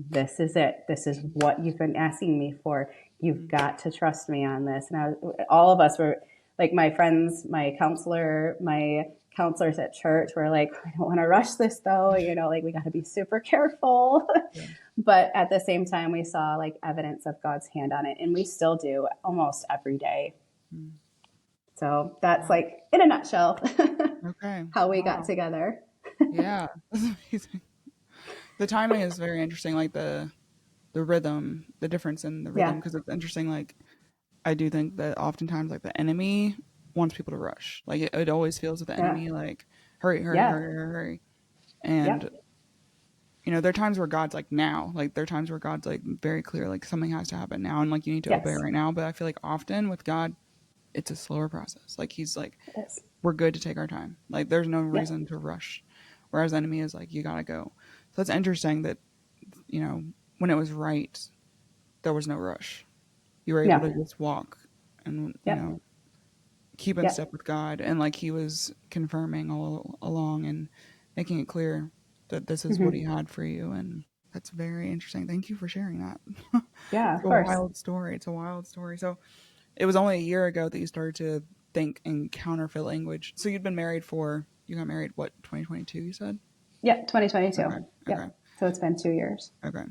This is it. This is what you've been asking me for. You've got to trust me on this. And all of us were like my friends, my counselors at church were like, I don't want to rush this though, like we got to be super careful. Yeah. But at the same time, we saw like evidence of God's hand on it, and we still do almost every day. Mm. So that's Wow. like in a nutshell Okay. how we got Wow. together. Yeah. That's amazing. The timing is very interesting, like the rhythm, the difference in the rhythm, Yeah. because it's interesting. Like I do think that oftentimes, like the enemy wants people to rush. Like it always feels with the Yeah. enemy, like hurry, hurry, Yeah. hurry, hurry, hurry. Yep. And there are times where God's like now, like there are times where God's like very clear, like something has to happen now, and like you need to obey Yes. right now. But I feel like often with God, it's a slower process. Like He's like, It is. we're good to take our time. Like there's no Yep. reason to rush. Whereas the enemy is like, you gotta go. So it's interesting that when it was right, there was no rush. You were able No. to just walk and Yep. keep in step Yep. with God, and like He was confirming all along and making it clear that this is what He Mm-hmm. had for you. And that's very interesting. Thank you for sharing that. Yeah, It's of a course. wild story. It's a wild story. So it was only a year ago that you started to think in counterfeit language. So you got married what, 2022 you said? Yep. 2022. Okay. Okay. Yep. So it's been 2 years. Okay.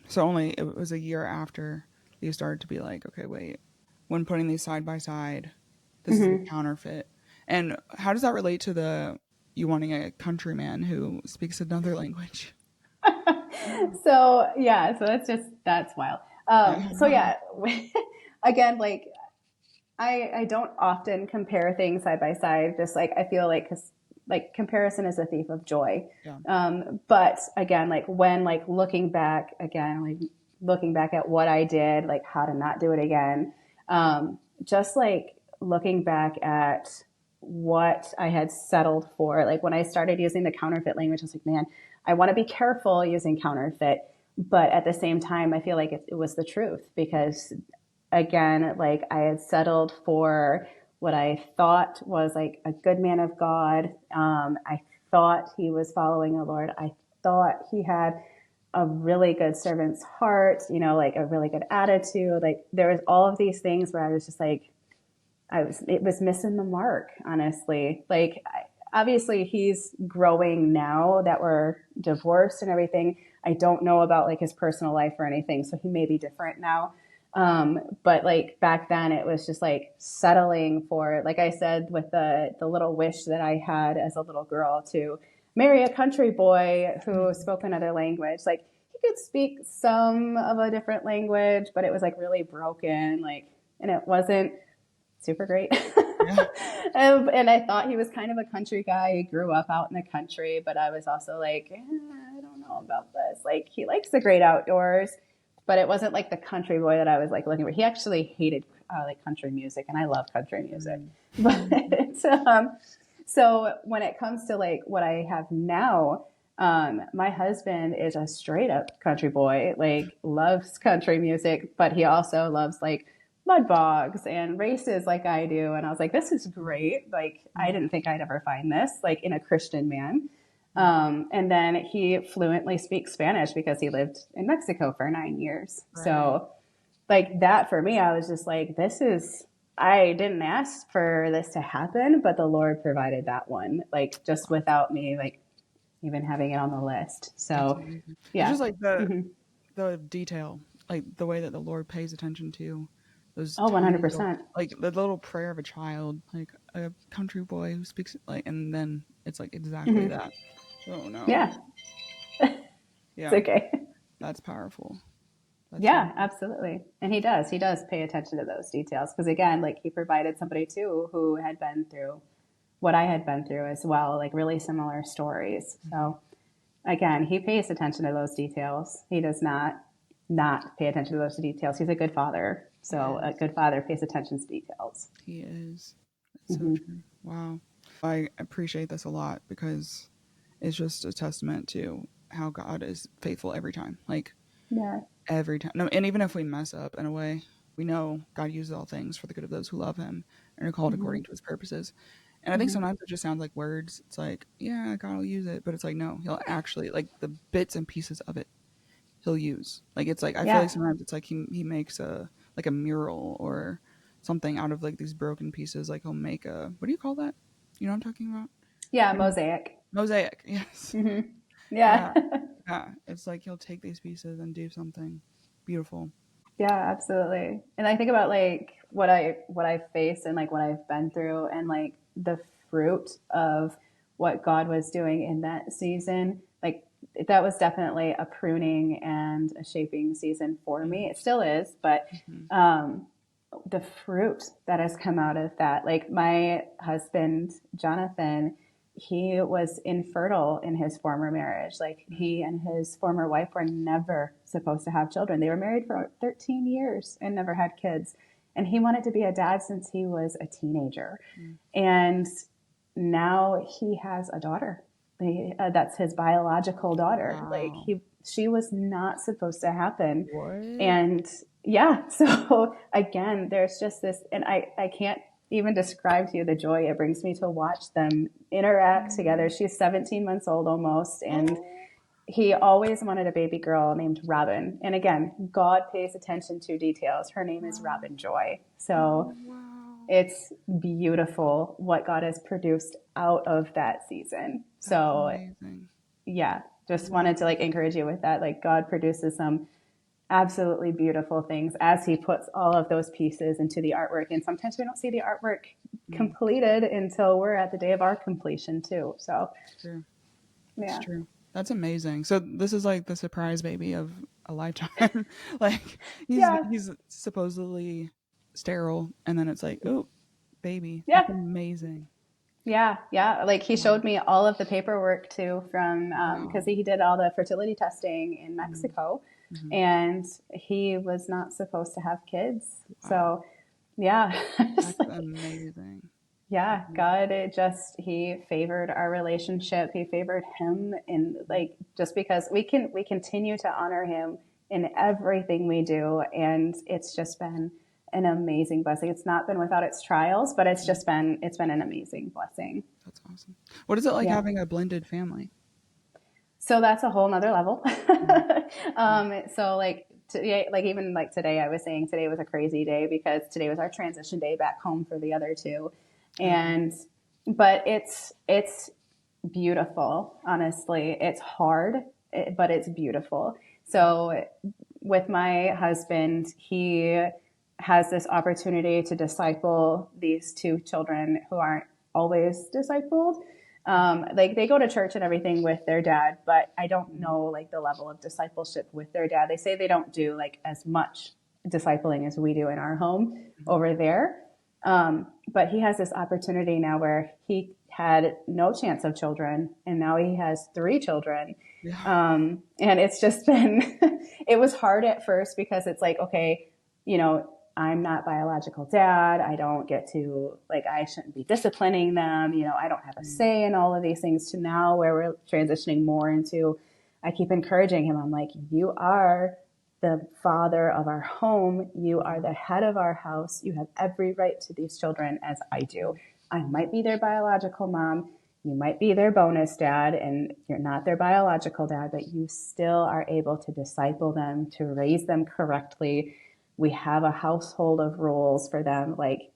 So only it was a year after you started to be like, okay, wait, when putting these side by side, this is the Mm-hmm. counterfeit. And how does that relate to the you wanting a countryman who speaks another language? So yeah, so that's wild. So yeah, again, like I don't often compare things side by side. Just like I feel like because like comparison is a thief of joy. Yeah. But again, like when like looking back again, like looking back at what I did, like how to not do it again. Just like looking back at what I had settled for, like when I started using the counterfeit language, I was like, man, I want to be careful using counterfeit. But at the same time, I feel like it was the truth because again, like I had settled for what I thought was like a good man of God. I thought he was following the Lord. I thought he had a really good servant's heart, like a really good attitude. Like there was all of these things where I was just like, it was missing the mark, honestly. Like, obviously he's growing now that we're divorced and everything. I don't know about like his personal life or anything. So he may be different now. But like back then it was just like settling for, like I said, with the little wish that I had as a little girl to marry a country boy who spoke another language. Like he could speak some of a different language, but it was like really broken. Like, and it wasn't super great. Yeah. And I thought he was kind of a country guy. He grew up out in the country, but I was also like, I don't know about this. Like he likes the great outdoors, but it wasn't like the country boy that I was like looking for. He actually hated like country music, and I love country music. But so when it comes to like what I have now, my husband is a straight up country boy, like loves country music, but he also loves like mud bogs and races like I do. And I was like, this is great. Like, I didn't think I'd ever find this like in a Christian man. And then he fluently speaks Spanish because he lived in Mexico for 9 years. Right. So like that for me, I was just like, I didn't ask for this to happen, but the Lord provided that one, like just without me, like even having it on the list. That's So amazing. It's yeah. just like the Mm-hmm. the detail, like the way that the Lord pays attention to those Oh, tiny little, 100%. like the little prayer of a child, like a country boy who speaks like, and then it's like exactly Mm-hmm. that. Oh no. Yeah. It's Yeah, okay. that's powerful. That's Yeah, really absolutely. And he does pay attention to those details because again, like he provided somebody too who had been through what I had been through as well, like really similar stories. So again, he pays attention to those details. He does not pay attention to those details. He's a good father. he So a is. good father pays attention to details. He is. That's so Hmm. true. Wow. I appreciate this a lot because it's just a testament to how God is faithful every time. Like Yeah. every time. No, and even if we mess up in a way, we know God uses all things for the good of those who love him and are called Hmm. according to his purposes. And I think Hmm. sometimes it just sounds like words. It's like, yeah, God will use it, but it's like no, he'll actually like the bits and pieces of it he'll use. Like it's like I feel like Yeah. sometimes it's like he makes a like a mural or something out of like these broken pieces. Like he'll make a, what do you call that? You know what I'm talking about? Yeah, mosaic. Mosaic, yes. Mm-hmm. Yeah. Yeah. Yeah. It's like he'll take these pieces and do something beautiful. Yeah, absolutely. And I think about like what I've faced and like what I've been through and like the fruit of what God was doing in that season. Like that was definitely a pruning and a shaping season for me. It still is, but um, the fruit that has come out of that, like my husband Jonathan, he was infertile in his former marriage. Like he and his former wife were never supposed to have children. They were married for 13 years and never had kids. And he wanted to be a dad since he was a teenager. And now he has a daughter. That's his biological daughter. Wow. Like she was not supposed to happen. What? And yeah, so again, there's just this, and I can't even describe to you the joy it brings me to watch them interact together. She's 17 months old almost, and he always wanted a baby girl named Robin. And again, God pays attention to details. Her name is Robin Joy. So it's beautiful what God has produced out of that season. That's so amazing. Yeah, just wanted to like encourage you with that. Like God produces some absolutely beautiful things as he puts all of those pieces into the artwork. And sometimes we don't see the artwork completed until we're at the day of our completion too. So it's true. Yeah. It's true. That's amazing. So this is like the surprise baby of a lifetime. Like he's supposedly sterile and then it's like, oh, baby. Yeah. That's amazing. Yeah. Like he showed me all of the paperwork too from because he did all the fertility testing in Mexico. And he was not supposed to have kids. So, yeah. That's amazing. Yeah, God, he favored our relationship. He favored him in like, just because we continue to honor him in everything we do. And it's just been an amazing blessing. It's not been without its trials, but it's been an amazing blessing. That's awesome. What is it like having a blended family? So that's a whole nother level. So like even like today, I was saying today was a crazy day because today was our transition day back home for the other two. But it's beautiful. Honestly, it's hard, but it's beautiful. So with my husband, he has this opportunity to disciple these two children who aren't always discipled. Like they go to church and everything with their dad, but I don't know like the level of discipleship with their dad. They say they don't do like as much discipling as we do in our home over there. But he has this opportunity now where he had no chance of children and now he has 3 children. And it's just been, it was hard at first because it's like, okay, I'm not biological dad. I don't get to, like, I shouldn't be disciplining them. I don't have a say in all of these things to now where we're transitioning more into, I keep encouraging him. I'm like, you are the father of our home. You are the head of our house. You have every right to these children as I do. I might be their biological mom. You might be their bonus dad and you're not their biological dad, but you still are able to disciple them, to raise them correctly. We have a household of rules for them. Like,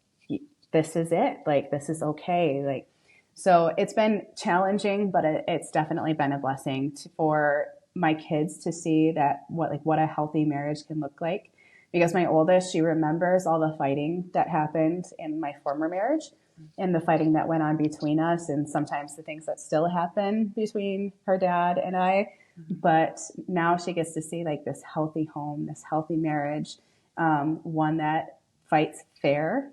this is it. Like, this is okay. Like, so it's been challenging, but it's definitely been a blessing for my kids to see that what a healthy marriage can look like. Because my oldest, she remembers all the fighting that happened in my former marriage and the fighting that went on between us and sometimes the things that still happen between her dad and I. But now she gets to see like this healthy home, this healthy marriage, one that fights fair,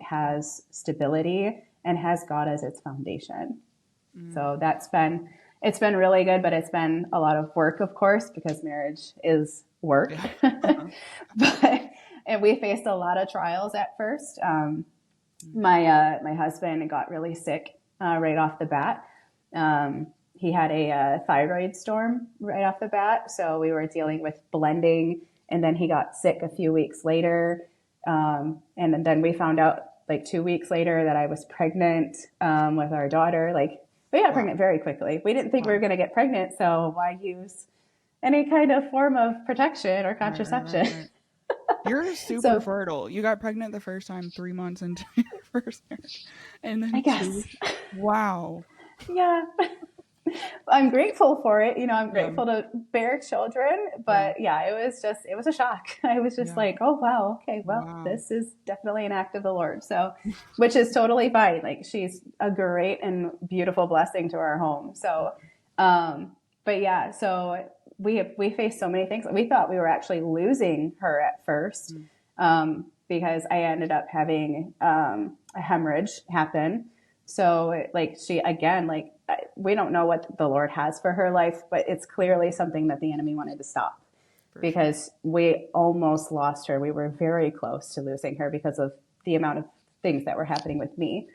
has stability, and has God as its foundation. So it's been really good, but it's been a lot of work, of course, because marriage is work. And we faced a lot of trials at first. My husband got really sick right off the bat. He had a thyroid storm right off the bat, so we were dealing with blending. And then he got sick a few weeks later. And then we found out like 2 weeks later that I was pregnant with our daughter. Like we got pregnant very quickly. We didn't think we were going to get pregnant. So why use any kind of form of protection or contraception? You're super So fertile. You got pregnant the first time 3 months into your first marriage, and I then guess, Wow. yeah, I'm grateful for it. You know, I'm Yeah. grateful to bear children, Yeah. but yeah, it was a shock. I was just Yeah. like, oh wow, okay, well, Wow. this is definitely an act of the Lord. So, which is totally fine. Like she's a great and beautiful blessing to our home. So, but yeah, so we faced so many things. We thought we were actually losing her at first, Mm. because I ended up having a hemorrhage happen. So like she again, like we don't know what the Lord has for her life, but it's clearly something that the enemy wanted to stop, For sure. because we almost lost her. We were very close to losing her because of the amount of things that were happening with me.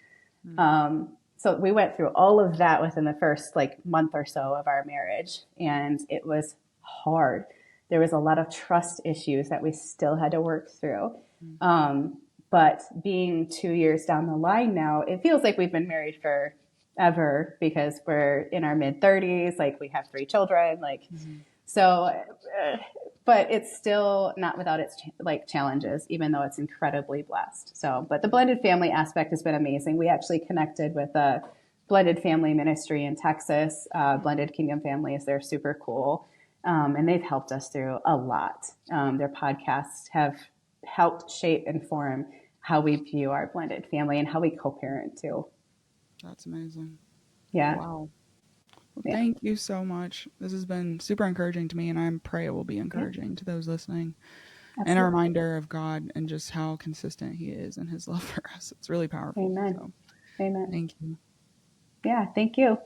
Mm. So we went through all of that within the first like month or so of our marriage, and it was hard. There was a lot of trust issues that we still had to work through. Mm. But being 2 years down the line now, it feels like we've been married forever because we're in our mid 30s. Like we have 3 children. Like Mhm. so, but it's still not without its like challenges, even though it's incredibly blessed. So, but the blended family aspect has been amazing. We actually connected with a blended family ministry in Texas, Blended Kingdom Families. They're super cool. And they've helped us through a lot. Their podcasts have helped shape and form how we view our blended family and how we co-parent too. That's amazing. Yeah. Wow. Well, Yeah. thank you so much. This has been super encouraging to me, and I pray it will be Yeah. encouraging to those listening. And a Absolutely. reminder of God and just how consistent He is in His love for us. It's really powerful. Amen. So, Amen. thank you. Yeah. Thank you.